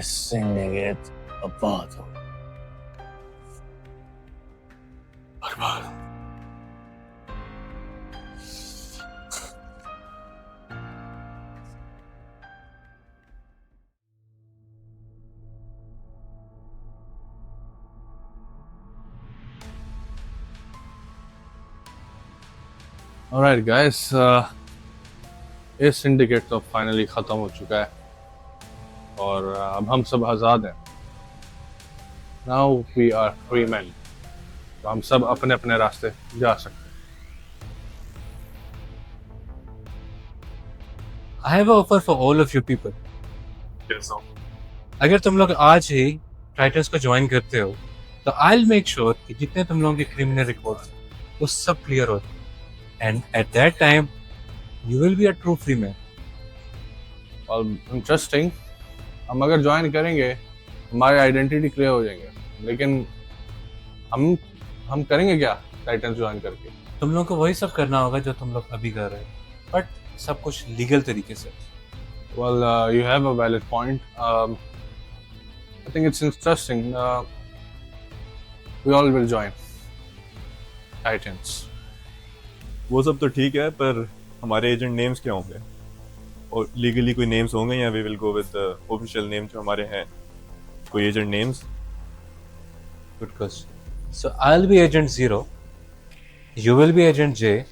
syndicate बर्बाद हो बर्बाद। Alright guys, ये सिंडिकेट तो फाइनली ख़त्म हो चुका है और अब हम सब आज़ाद हैं। Now we are free men, तो हम सब अपने अपने रास्ते जा सकते हैं। I have an offer for all of you people. Yes, sir. अगर तुम लोग आज ही टाइटन्स को ज्वाइन करते हो तो I'll make sure कि जितने तुम लोगों के क्रिमिनल रिकॉर्ड्स वो सब क्लियर होते हैं and at that time you will be a true free man. और इंटरेस्टिंग, हम अगर ज्वाइन करेंगे हमारी आइडेंटिटी क्लियर हो जाएंगे, लेकिन हम करेंगे क्या टाइटन्स ज्वाइन करके? तुम लोगों को वही सब करना होगा जो तुम लोग अभी कर रहे हो, बट सब कुछ लीगल तरीके से। Well, you have a valid point. I think it's interesting. We all will join Titans. वो सब तो ठीक है, पर हमारे एजेंट नेम्स क्या होंगे? और लीगली कोई नेम्स होंगे या we will go with the official name जो हमारे हैं? कोई agent names? Good question. So I'll be Agent 0. You will be Agent J.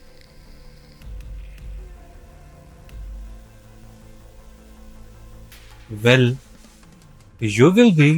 Well, you will be